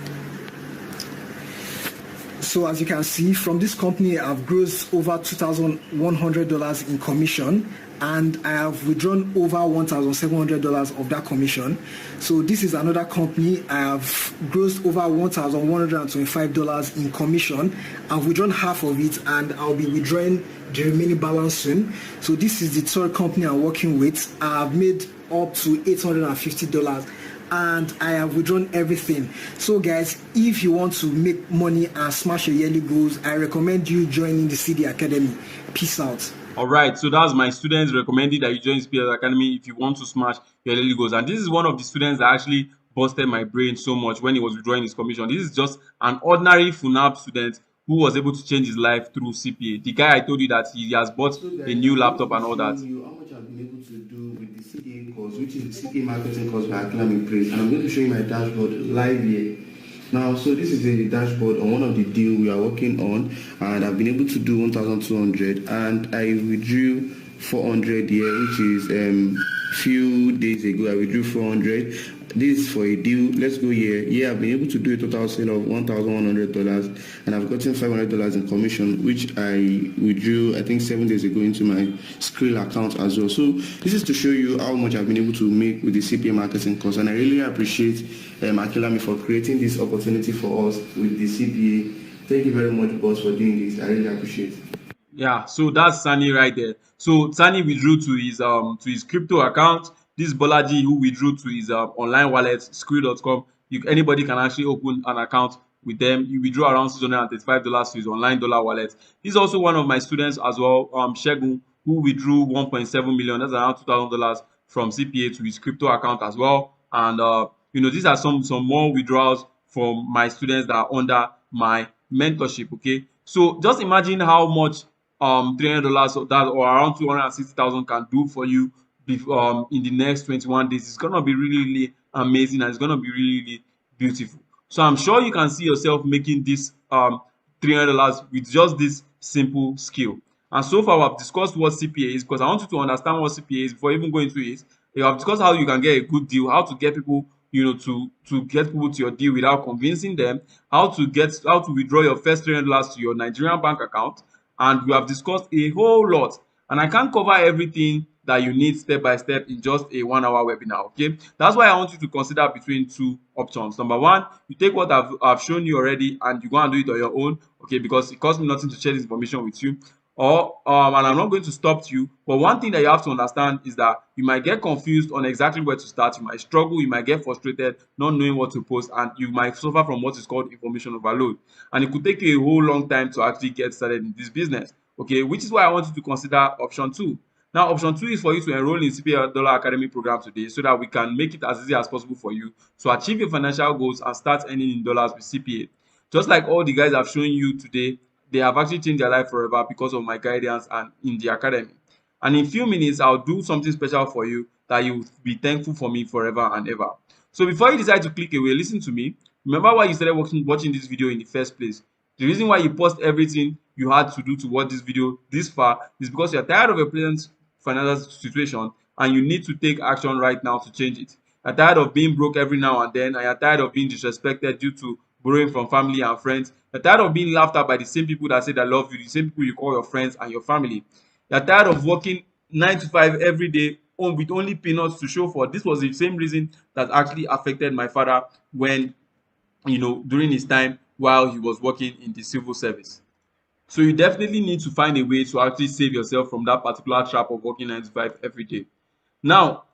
Speaker 2: So as you can see, from this company, I've grossed over $2,100 in commission, and I have withdrawn over $1,700 of that commission. So this is another company. I have grossed over $1,125 in commission. I've withdrawn half of it, and I'll be withdrawing the remaining balance soon. So this is the third company I'm working with. I've made up to $850. And I have withdrawn everything. So guys, if you want to make money and smash your yearly goals, I recommend you joining the CD Academy. Peace out.
Speaker 1: All right, so that's my students recommending that you join CPA Academy if you want to smash your yearly goals. And this is one of the students that actually busted my brain so much when he was withdrawing his commission. This is just an ordinary FUNAB student who was able to change his life through CPA. The guy I told you that he has bought a new laptop and all that.
Speaker 3: How much I've been able to do with the CPA course, which is the CPA Marketing course by Academy Praise, and I'm going to show you my dashboard live here. Now, so this is a dashboard on one of the deal we are working on, and I've been able to do 1,200, and I withdrew 400 here, which is few days ago. I withdrew 400. This is for a deal. Let's go here. Yeah, I've been able to do a total sale of $1,100, and I've gotten $500 in commission, which I withdrew I think 7 days ago into my Skrill account as well. So this is to show you how much I've been able to make with the CPA marketing course, and I really appreciate Akilami for creating this opportunity for us with the CPA. Thank you very much, boss, for doing this. I really appreciate it.
Speaker 1: Yeah, so that's Sani right there. So Sani withdrew to his crypto account. This Bolaji who withdrew to his online wallet, Skrill.com. Anybody can actually open an account with them. He withdrew around $635 to his online dollar wallet. He's also one of my students as well, Shegun, who withdrew 1.7 million. That's around $2,000 from CPA to his crypto account as well. And these are some more withdrawals from my students that are under my mentorship. Okay, so just imagine how much $300 that or around 260,000 can do for you in the next 21 days. It's gonna be really, really amazing, and it's gonna be really, really beautiful. So I'm sure you can see yourself making this $300 with just this simple skill. And so far, I've discussed what CPA is, because I want you to understand what CPA is before even going into it. We have discussed how you can get a good deal, how to get people, to get people to your deal without convincing them, how to withdraw your first $300 to your Nigerian bank account, and we have discussed a whole lot. And I can't cover everything that you need step by step in just a 1 hour webinar. Okay, that's why I want you to consider between two options. Number one, you take what I've shown you already and you go and do it on your own. Okay, because it costs me nothing to share this information with you. Or and I'm not going to stop you, but one thing that you have to understand is that you might get confused on exactly where to start. You might struggle, you might get frustrated not knowing what to post, and you might suffer from what is called information overload, and it could take you a whole long time to actually get started in this business. Okay, which is why I want you to consider option two. Now, option two is for you to enroll in CPA Dollar Academy program today, so that we can make it as easy as possible for you to achieve your financial goals and start earning in dollars with CPA. Just like all the guys I've shown you today, they have actually changed their life forever because of my guidance and in the academy. And in few minutes, I'll do something special for you that you will be thankful for me forever and ever. So before you decide to click away, listen to me. Remember why you started watching this video in the first place. The reason why you paused everything you had to do to watch this video this far is because you're tired of your present financial situation and you need to take action right now to change it. You're tired of being broke every now and then, and you're tired of being disrespected due to borrowing from family and friends. You're tired of being laughed at by the same people that say they love you, the same people you call your friends and your family. You're tired of working 9 to 5 every day with only peanuts to show for. This was the same reason that actually affected my father when, during his time while he was working in the civil service. So you definitely need to find a way to actually save yourself from that particular trap of working 9 to 5 every day. Now,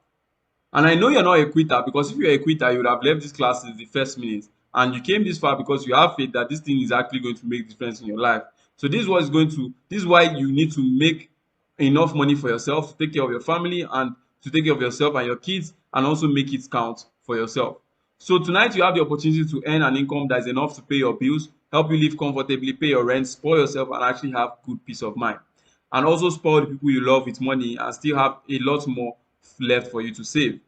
Speaker 1: and I know you're not a quitter, because if you're a quitter, you would have left this class in the first minute. And you came this far because you have faith that this thing is actually going to make a difference in your life. So this is why you need to make enough money for yourself to take care of your family and to take care of yourself and your kids, and also make it count for yourself. So tonight you have the opportunity to earn an income that is enough to pay your bills, help you live comfortably, pay your rent, spoil yourself, and actually have good peace of mind. And also spoil the people you love with money and still have a lot more left for you to save.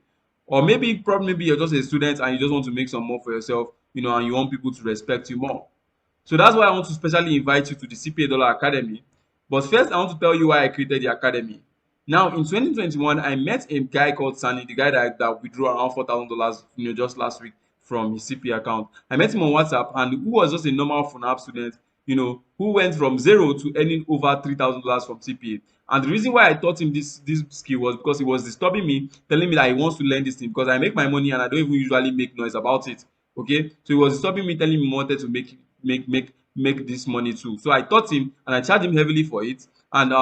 Speaker 1: Or maybe you're just a student and you just want to make some more for yourself, and you want people to respect you more. So that's why I want to specially invite you to the CPA Dollar Academy. But first, I want to tell you why I created the academy. Now, in 2021, I met a guy called Sani, the guy that withdrew around $4,000, just last week from his CPA account. I met him on WhatsApp, and who was just a normal FUNAB student, who went from zero to earning over $3,000 from CPA. And the reason why I taught him this skill was because he was disturbing me, telling me that he wants to learn this thing because I make my money and I don't even usually make noise about it. Okay, so he was disturbing me, telling me he wanted to make this money too. So I taught him and I charged him heavily for it. And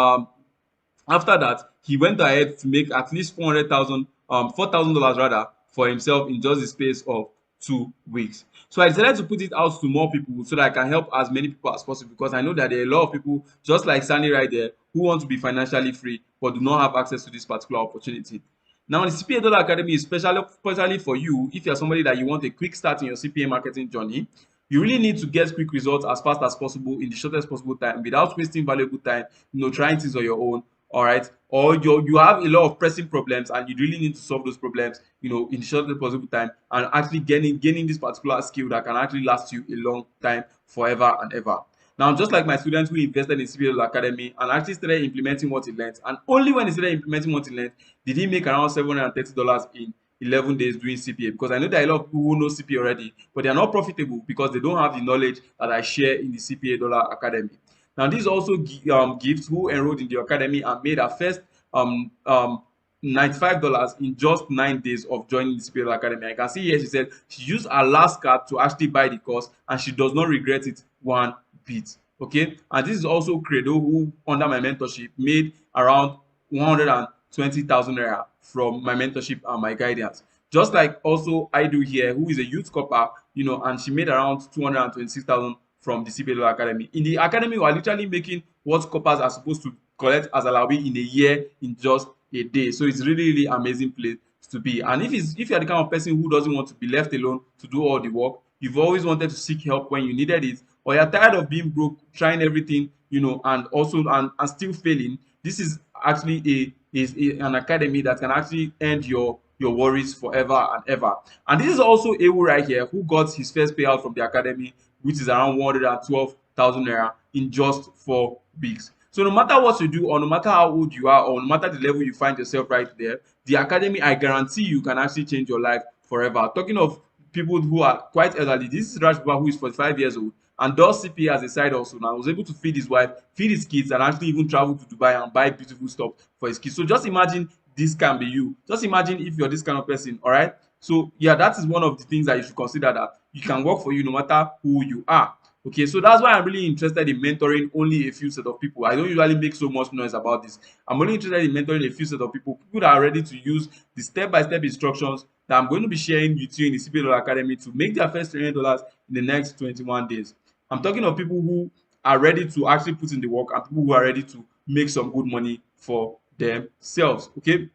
Speaker 1: after that, he went ahead to make at least $4,000 rather for himself in just the space of 2 weeks. So I decided to put it out to more people so that I can help as many people as possible, because I know that there are a lot of people just like Sani right there who want to be financially free but do not have access to this particular opportunity. Now, the CPA Dollar Academy is specially for you if you're somebody that you want a quick start in your CPA marketing journey. You really need to get quick results as fast as possible in the shortest possible time without wasting valuable time, trying things on your own, all right, or you have a lot of pressing problems and you really need to solve those problems, in the shortest possible time, and actually gaining this particular skill that can actually last you a long time, forever and ever. Now, just like my students who invested in CPA Academy and actually started implementing what he learned, and only when he started implementing what he learned did he make around $730 in 11 days doing CPA. Because I know that a lot of people who know CPA already, but they are not profitable because they don't have the knowledge that I share in the CPA Academy. Now, these also gifts who enrolled in the academy and made her first um, um, $95 in just 9 days of joining the CPA Academy. I can see here she said she used her last card to actually buy the course and she does not regret it one bit. Okay, and this is also Credo, who under my mentorship made around 120,000 naira from my mentorship and my guidance. Just like also I do here, who is a youth copper, and she made around 226,000 from the CPA Academy. In the academy, we are literally making what coppers are supposed to collect as alawi in a year in just a day. So it's really amazing place to be. And if you're the kind of person who doesn't want to be left alone to do all the work, you've always wanted to seek help when you needed it, or you're tired of being broke, trying everything, and also and still failing, this is actually an academy that can actually end your worries forever and ever. And this is also Ewu right here, who got his first payout from the academy, which is around 112,000 naira in just 4 weeks. So no matter what you do, or no matter how old you are, or no matter the level you find yourself right there, the academy, I guarantee you, can actually change your life forever. Talking of people who are quite elderly, this is Raj Baba, who is 45 years old and does CPA as a side hustle. Now, was able to feed his wife, feed his kids, and actually even travel to Dubai and buy beautiful stuff for his kids. So just imagine this can be you. Just imagine if you're this kind of person, all right? So yeah, that is one of the things that you should consider, that you can work for you no matter who you are. Okay, so that's why I'm really interested in mentoring only a few set of people. I don't usually make so much noise about this. I'm only interested in mentoring a few set of people that are ready to use the step-by-step instructions that I'm going to be sharing with you in the CPA Academy to make their first $300 in the next 21 days. I'm talking of people who are ready to actually put in the work and people who are ready to make some good money for themselves. Okay,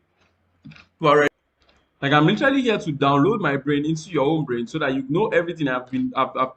Speaker 1: who are ready. Like, I'm literally here to download my brain into your own brain so that you know everything I've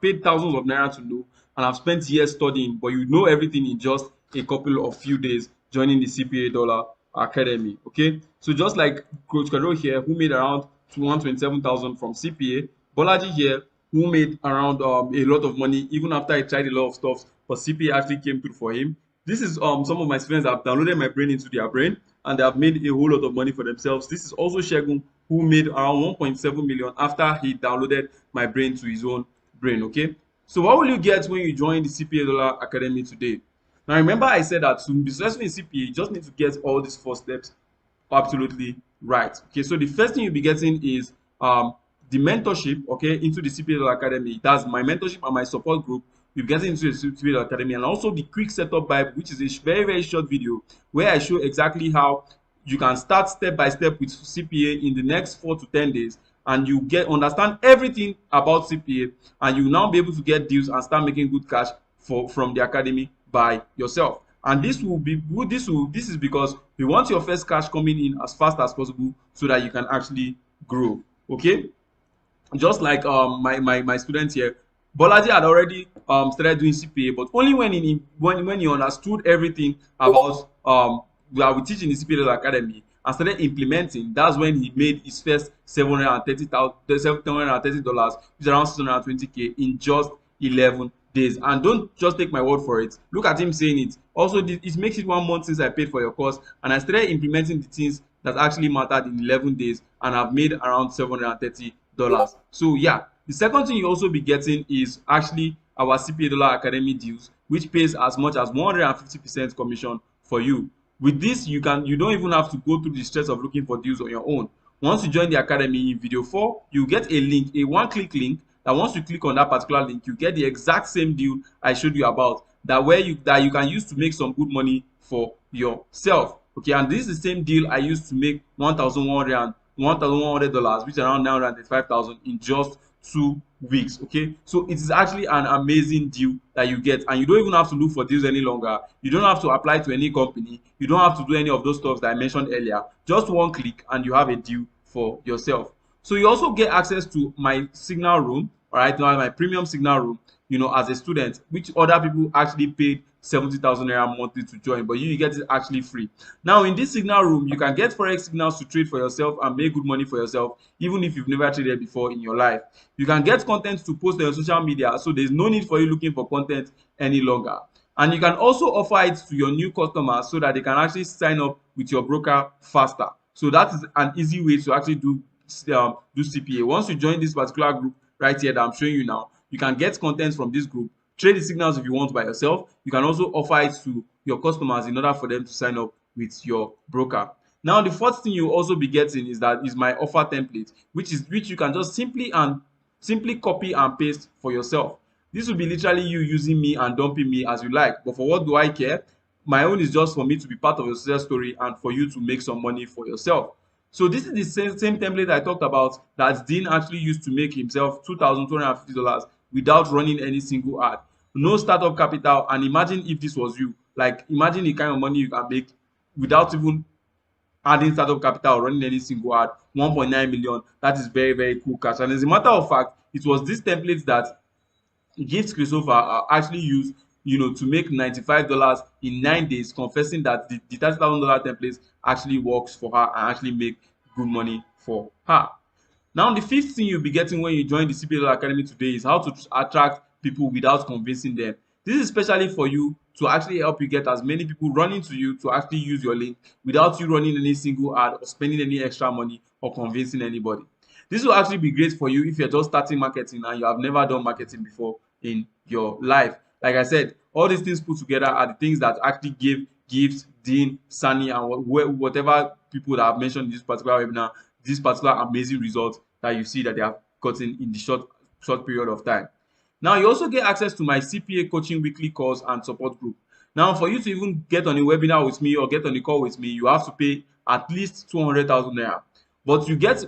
Speaker 1: paid thousands of naira to know, and I've spent years studying, but you know everything in just a couple of few days joining the CPA Academy. Okay, so just like Coach Karo here, who made around 127,000 from CPA, Bolaji here, who made around a lot of money even after he tried a lot of stuff, but CPA actually came through for him. This is some of my students that have downloaded my brain into their brain and they have made a whole lot of money for themselves. This is also Shegun, who made around 1.7 million after he downloaded my brain to his own brain. Okay, so what will you get when you join the CPA Academy today? Now remember, I said that to be successful in CPA, you just need to get all these 4 steps absolutely right. Okay, so the first thing you'll be getting is the mentorship, okay, into the CPA Academy. That's my mentorship and my support group. You'll get into the CPA Academy, and also the quick setup Bible, which is a very short video where I show exactly how you can start step by step with CPA in the next 4 to 10 days, and you understand everything about CPA, and you now be able to get deals and start making good cash from the academy by yourself. And this is because we want your first cash coming in as fast as possible so that you can actually grow. Okay, just like my student here, Bolaji had already started doing CPA, but only when he understood everything about that we teach in the CPA Academy and started implementing. That's when he made his first $730, which is around 620K in just 11 days. And don't just take my word for it. Look at him saying it. Also, it makes it 1 month since I paid for your course, and I started implementing the things that actually mattered in 11 days, and I've made around $730. So yeah, the second thing you also be getting is actually our CPA Academy deals, which pays as much as 150% commission for you. With this, you don't even have to go through the stress of looking for deals on your own. Once you join the academy, in video 4, you get a link, a one-click link, that once you click on that particular link, you get the exact same deal I showed you about, that you can use to make some good money for yourself. Okay, and this is the same deal I used to make $1,100, which is around 935,000 in just 2 weeks. Okay, so it is actually an amazing deal that you get, and you don't even have to look for deals any longer. You don't have to apply to any company. You don't have to do any of those stuff that I mentioned earlier. Just one click and you have a deal for yourself. So you also get access to my signal room, all right, now my premium signal room, as a student, which other people actually paid 70,000 naira monthly to join, but you get it actually free. Now in this signal room, you can get forex signals to trade for yourself and make good money for yourself, even if you've never traded before in your life. You can get content to post on your social media, so there's no need for you looking for content any longer. And you can also offer it to your new customers so that they can actually sign up with your broker faster. So that is an easy way to actually do CPA. Once you join this particular group right here that I'm showing you now, you can get content from this group, trade the signals if you want by yourself. You can also offer it to your customers in order for them to sign up with your broker. Now the fourth thing you also be getting is my offer template, which you can just simply copy and paste for yourself. This will be literally you using me and dumping me as you like, but for what do I care? My own is just for me to be part of your success story and for you to make some money for yourself. So this is the same template I talked about that Dean actually used to make himself $2,250 without running any single ad. No startup capital, and imagine if this was you. Like imagine the kind of money you can make without even adding startup capital or running any single ad. 1.9 million. That is very, very cool cash. And as a matter of fact, it was this template that Gift Christopher actually used, to make $95 in 9 days, confessing that the $30,000 template actually works for her and actually make good money for her. Now, the fifth thing you'll be getting when you join the CPA Academy today is how to attract people without convincing them. This is especially for you to actually help you get as many people running to you to actually use your link without you running any single ad or spending any extra money or convincing anybody. This will actually be great for you if you're just starting marketing and you have never done marketing before in your life. Like I said, all these things put together are the things that actually give Gift, Dean, Sunny, and whatever people that I've mentioned in this particular webinar this particular amazing result that you see that they have gotten in the short period of time. Now you also get access to my CPA coaching weekly calls and support group. Now for you to even get on a webinar with me or get on a call with me, you have to pay at least 200,000 naira. But you get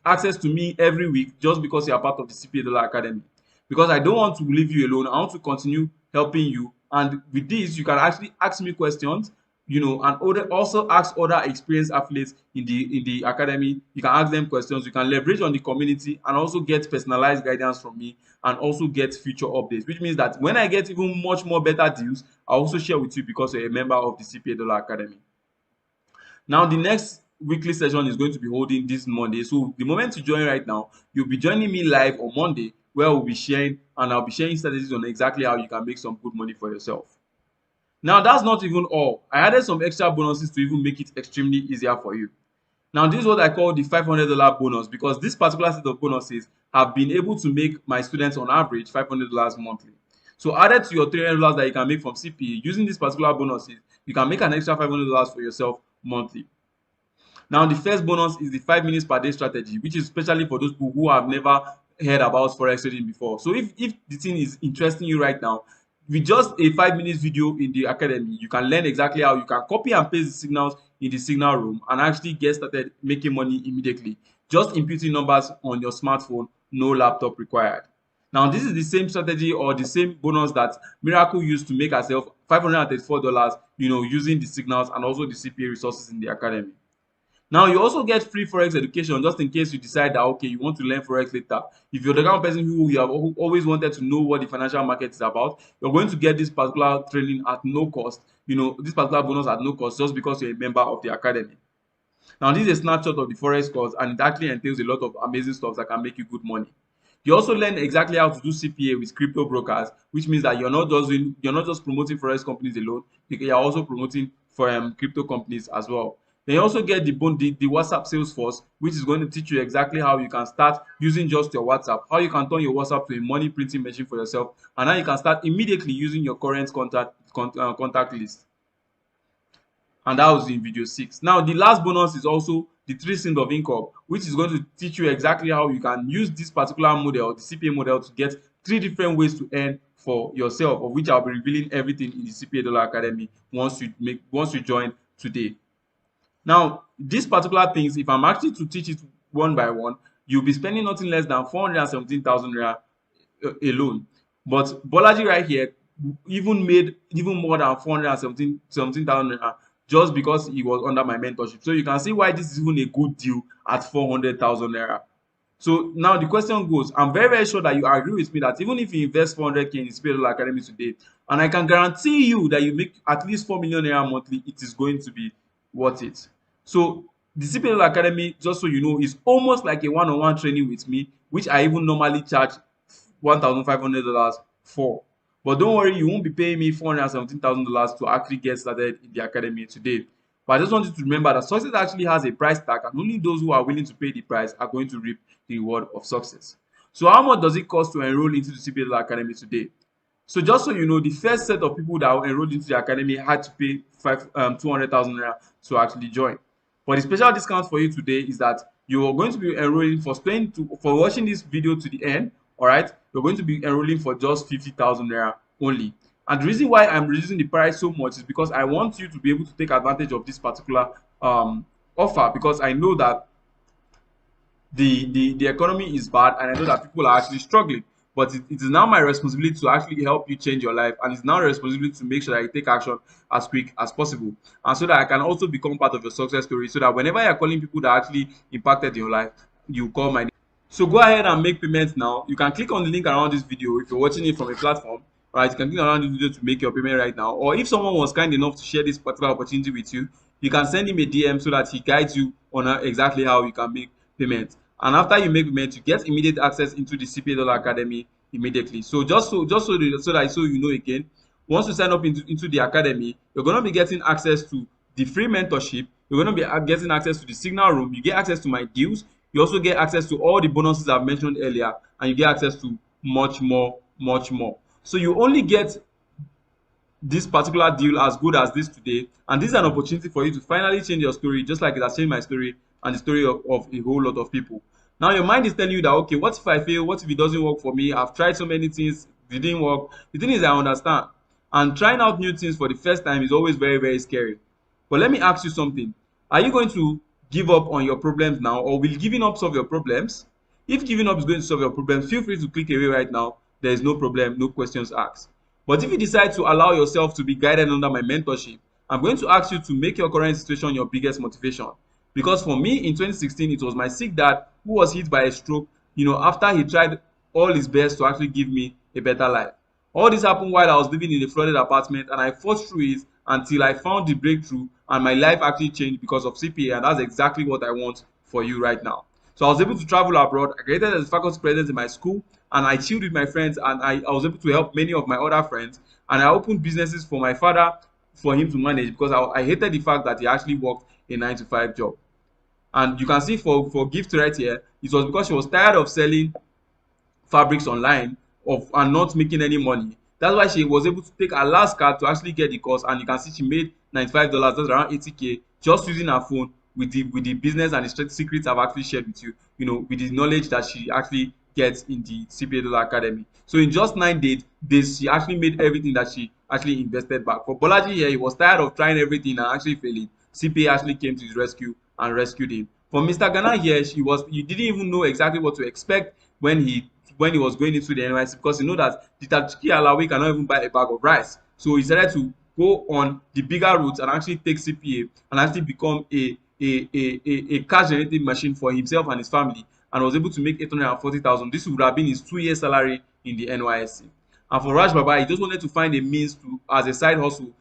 Speaker 1: access to me every week just because you are part of the CPA Academy. Because I don't want to leave you alone. I want to continue helping you. And with this, you can actually ask me questions, and also ask other experienced athletes in the academy. You can ask them questions. You can leverage on the community and also get personalized guidance from me and also get future updates, which means that when I get even much more better deals, I'll also share with you because you're a member of the CPA Academy. Now, the next weekly session is going to be holding this Monday. So the moment you join right now, you'll be joining me live on Monday, where I'll be sharing strategies on exactly how you can make some good money for yourself. Now, that's not even all. I added some extra bonuses to even make it extremely easier for you. Now, this is what I call the $500 bonus, because this particular set of bonuses have been able to make my students on average $500 monthly. So added to your $300 that you can make from CPA, using these particular bonuses, you can make an extra $500 for yourself monthly. Now, the first bonus is the 5 minutes per day strategy, which is especially for those people who have never heard about forex trading before. So if the thing is interesting you right now, with just a 5 minutes video in the academy, you can learn exactly how you can copy and paste the signals in the signal room and actually get started making money immediately. Just inputting numbers on your smartphone, no laptop required. Now, this is the same strategy or the same bonus that Miracle used to make herself $534, using the signals and also the CPA resources in the academy. Now, you also get free forex education just in case you decide that okay, you want to learn forex later. If you're the kind of person who you have always wanted to know what the financial market is about, you're going to get this particular training at no cost. This particular bonus at no cost just because you're a member of the academy. Now, this is a snapshot of the forex course, and it actually entails a lot of amazing stuff that can make you good money. You also learn exactly how to do CPA with crypto brokers, which means that you're not just promoting forex companies alone, you're also promoting for crypto companies as well. Then you also get the WhatsApp sales force, which is going to teach you exactly how you can start using just your WhatsApp, how you can turn your WhatsApp to a money printing machine for yourself, and how you can start immediately using your current contact list. And that was in video 6. Now, the last bonus is also the 3 streams of income, which is going to teach you exactly how you can use this particular model, the CPA model, to get 3 different ways to earn for yourself, of which I'll be revealing everything in the CPA Academy once you join today. Now, these particular things, if I'm actually to teach it one by one, you'll be spending nothing less than 417,000 naira alone. But Bolaji right here even made more than 417,000 naira just because he was under my mentorship. So you can see why this is even a good deal at 400,000 naira. So now the question goes, I'm very, very sure that you agree with me that even if you invest 400K in CPA Academy today, and I can guarantee you that you make at least 4 million naira monthly, it is going to be worth it. So the CPA Academy, just so you know, is almost like a one-on-one training with me, which I even normally charge $1,500 for. But don't worry, you won't be paying me $417,000 to actually get started in the academy today. But I just want you to remember that success actually has a price tag, and only those who are willing to pay the price are going to reap the reward of success. So how much does it cost to enroll into the CPA Academy today? So just so you know, the first set of people that enrolled into the academy had to pay 200,000 naira to actually join. But the special discount for you today is that you are going to be enrolling for watching this video to the end. All right, you're going to be enrolling for just 50,000 naira only. And the reason why I'm reducing the price so much is because I want you to be able to take advantage of this particular offer, because I know that the economy is bad, and I know that people are actually struggling. But it is now my responsibility to actually help you change your life, and it's now a responsibility to make sure that you take action as quick as possible, and so that I can also become part of your success story, so that whenever you're calling people that actually impacted your life, you call my name. So go ahead and make payments now. You can click on the link around this video if you're watching it from a platform. Right, you can click around this video to make your payment right now. Or if someone was kind enough to share this particular opportunity with you, you can send him a DM so that he guides you on exactly how you can make payment. And after you make payment, you get immediate access into the CPA Academy immediately. So so you know again, once you sign up into the academy, you're going to be getting access to the free mentorship. You're going to be getting access to the signal room. You get access to my deals. You also get access to all the bonuses I've mentioned earlier, and you get access to much more, much more. So you only get this particular deal as good as this today, and this is an opportunity for you to finally change your story, just like it has changed my story and the story of a whole lot of people. Now your mind is telling you that, okay, what if I fail? What if it doesn't work for me? I've tried so many things, it didn't work. The thing is, I understand, and trying out new things for the first time is always very, very scary. But let me ask you something. Are you going to give up on your problems now, or will giving up solve your problems? If giving up is going to solve your problems, feel free to click away right now. There is no problem, no questions asked. But if you decide to allow yourself to be guided under my mentorship, I'm going to ask you to make your current situation your biggest motivation. Because for me in 2016, it was my sick dad who was hit by a stroke, after he tried all his best to actually give me a better life. All this happened while I was living in a flooded apartment, and I fought through it until I found the breakthrough, and my life actually changed because of CPA, and that's exactly what I want for you right now. So I was able to travel abroad. I graduated as a faculty president in my school, and I chilled with my friends, and I was able to help many of my other friends, and I opened businesses for my father for him to manage, because I hated the fact that he actually worked a 9 to 5 job. And you can see for gift right here, it was because she was tired of selling fabrics online and not making any money. That's why she was able to take her last card to actually get the course, and you can see she made $95. That's around 80K, just using her phone with the business and the secrets I've actually shared with you. With the knowledge that she actually gets in the CPA Academy. So in just 9 days, she actually made everything that she actually invested back. For Bolaji here, he was tired of trying everything and actually failing. CPA actually came to his rescue and rescued him. For Mr. Ghana here, you didn't even know exactly what to expect when he was going into the NYC, because you know that the Tajiki Alawi cannot even buy a bag of rice. So he decided to go on the bigger route and actually take CPA and actually become a cash generating machine for himself and his family, and was able to make 840,000. This would have been his 2 year salary in the NYSC. And for Raj Baba, he just wanted to find a means to, as a side hustle,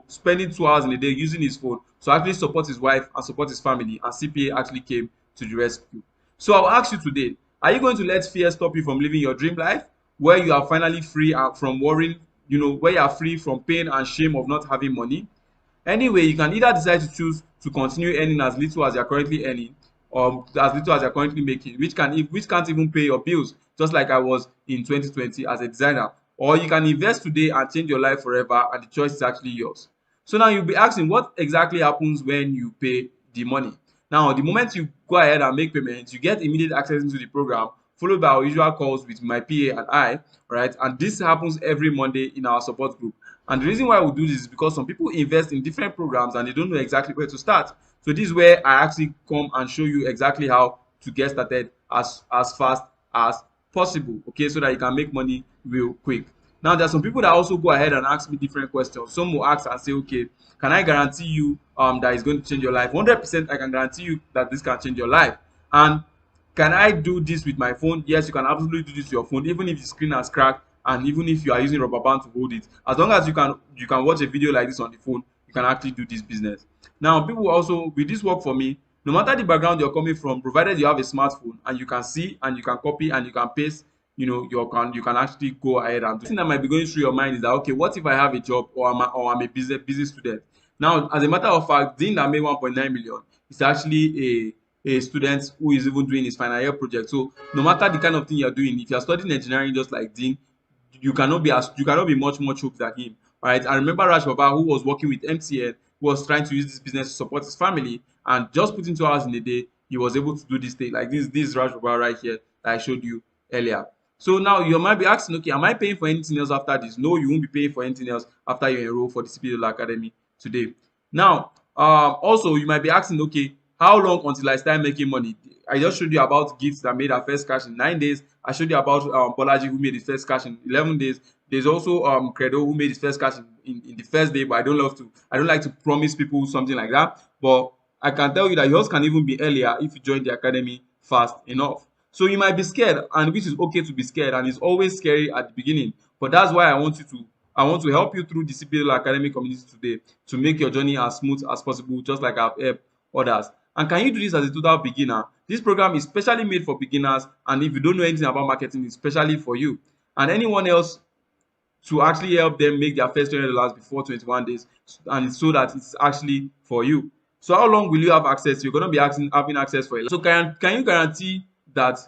Speaker 1: spending 2 hours in a day using his phone to actually support his wife and support his family, and CPA actually came to the rescue. So I'll ask you today, are you going to let fear stop you from living your dream life, where you are finally free from worrying, where you are free from pain and shame of not having money? Anyway, you can either decide to choose to continue earning as little as you're currently earning, or as little as you're currently making, which can't even pay your bills, just like I was in 2020 as a designer. Or you can invest today and change your life forever, and the choice is actually yours. So now you'll be asking, what exactly happens when you pay the money? Now, the moment you go ahead and make payments, you get immediate access into the program, followed by our usual calls with my PA and I, right? And this happens every Monday in our support group. And the reason why we do this is because some people invest in different programs and they don't know exactly where to start. So this is where I actually come and show you exactly how to get started as fast as possible, okay, so that you can make money real quick. Now, there are some people that also go ahead and ask me different questions. Some will ask and say, okay, can I guarantee you that it's going to change your life? 100% I can guarantee you that this can change your life. And Can I do this with my phone? Yes, you can absolutely do this with your phone, even if the screen has cracked and even if you are using rubber band to hold it. As long as you can watch a video like this on the phone, you can actually do this business. Now, people also with this work for me, no matter the background you're coming from, provided you have a smartphone and you can see and you can copy and you can paste, you can actually go ahead and do. The thing that might be going through your mind is that, okay, what if I have a job or I'm a busy student? Now, as a matter of fact, Dean that made 1.9 million is actually a student who is even doing his final year project. So no matter the kind of thing you're doing, if you're studying engineering just like Dean, you cannot be much hope than him. All right. I remember Raj Baba, who was working with MTN, who was trying to use this business to support his family, and just putting 2 hours in a day, he was able to do this thing like this Raj Baba right here that I showed you earlier. So now you might be asking, okay, am I paying for anything else after this? No, you won't be paying for anything else after you enroll for the CPA Academy today. Now, also you might be asking, okay, how long until I start making money? I just showed you about gifts that made our first cash in 9 days. I showed you about Bolaji, who made his first cash in 11 days. There's also Credo, who made his first cash in the first day, but I don't like to promise people something like that. But I can tell you that yours can even be earlier if you join the academy fast enough. So you might be scared, and which is okay to be scared, and it's always scary at the beginning. But that's why I want to help you through the CPA Academy community today to make your journey as smooth as possible, just like I've helped others. And can you do this as a total beginner? This program is specially made for beginners, and if you don't know anything about marketing, it's specially for you and anyone else, to actually help them make their first $20 before 21 days, and so that it's actually for you. So how long will you have access? You're going to be having access for a. So can you guarantee that?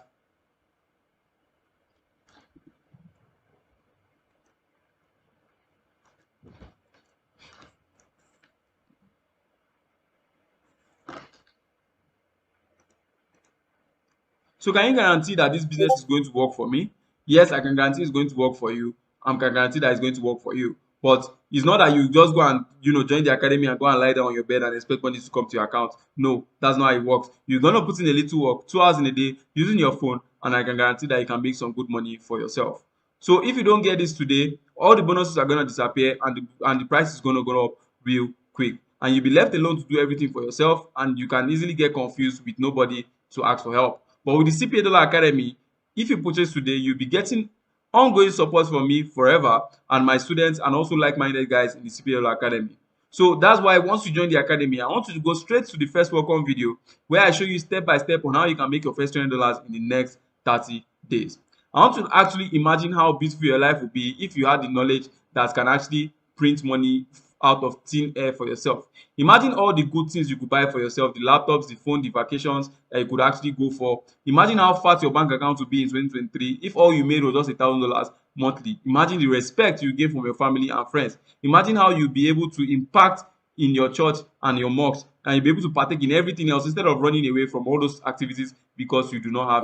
Speaker 1: So can you guarantee that this business is going to work for me? Yes, I can guarantee it's going to work for you. I can guarantee that it's going to work for you. But it's not that you just go and join the academy and go and lie down on your bed and expect money to come to your account. No, that's not how it works. You're gonna put in a little work, 2 hours in a day, using your phone, and I can guarantee that you can make some good money for yourself. So if you don't get this today, all the bonuses are gonna disappear, and the price is gonna go up real quick, and you'll be left alone to do everything for yourself, and you can easily get confused with nobody to ask for help. But with the CPA Academy, if you purchase today, you'll be getting ongoing support from me forever and my students, and also like-minded guys in the CPA Academy. So that's why once you join the academy, I want you to go straight to the first welcome video, where I show you step by step on how you can make your first $20 in the next 30 days. I want you to actually imagine how beautiful your life would be if you had the knowledge that can actually print money out of thin air for yourself. Imagine all the good things you could buy for yourself, the laptops, the phone, the vacations that you could actually go for. Imagine how fat your bank account would be in 2023 if all you made was just $1,000 monthly. Imagine the respect you get from your family and friends. Imagine how you'll be able to impact in your church and your mosques, and you'll be able to partake in everything else instead of running away from all those activities because you do not have.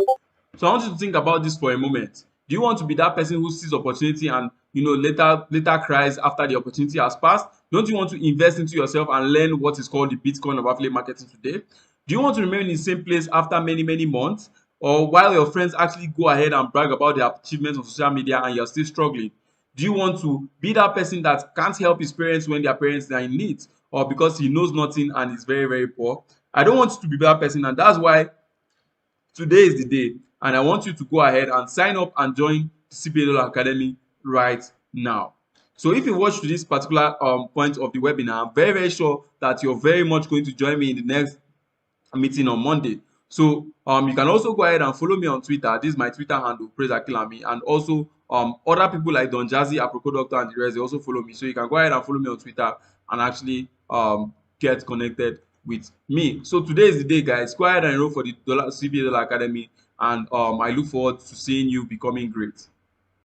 Speaker 1: So I want you to think about this for a moment. Do you want to be that person who sees opportunity and later cries after the opportunity has passed? Don't you want to invest into yourself and learn what is called the Bitcoin of affiliate marketing today? Do you want to remain in the same place after many months, or while your friends actually go ahead and brag about their achievements on social media and you're still struggling? Do you want to be that person that can't help his parents when their parents are in need, or because he knows nothing and is very poor? I don't want you to be that person, and that's why today is the day, and I want you to go ahead and sign up and join the CPA Academy right now. So if you watch to this particular point of the webinar, I'm very sure that you're very much going to join me in the next meeting on Monday. So you can also go ahead and follow me on Twitter. This is my Twitter handle, Praise Akilami, and also other people like Don Jazzy, Aproko Doctor, and the rest, they also follow me. So you can go ahead and follow me on Twitter and actually get connected with me. So today is the day, guys. Go ahead and enroll for the CPA Academy, and I look forward to seeing you becoming great.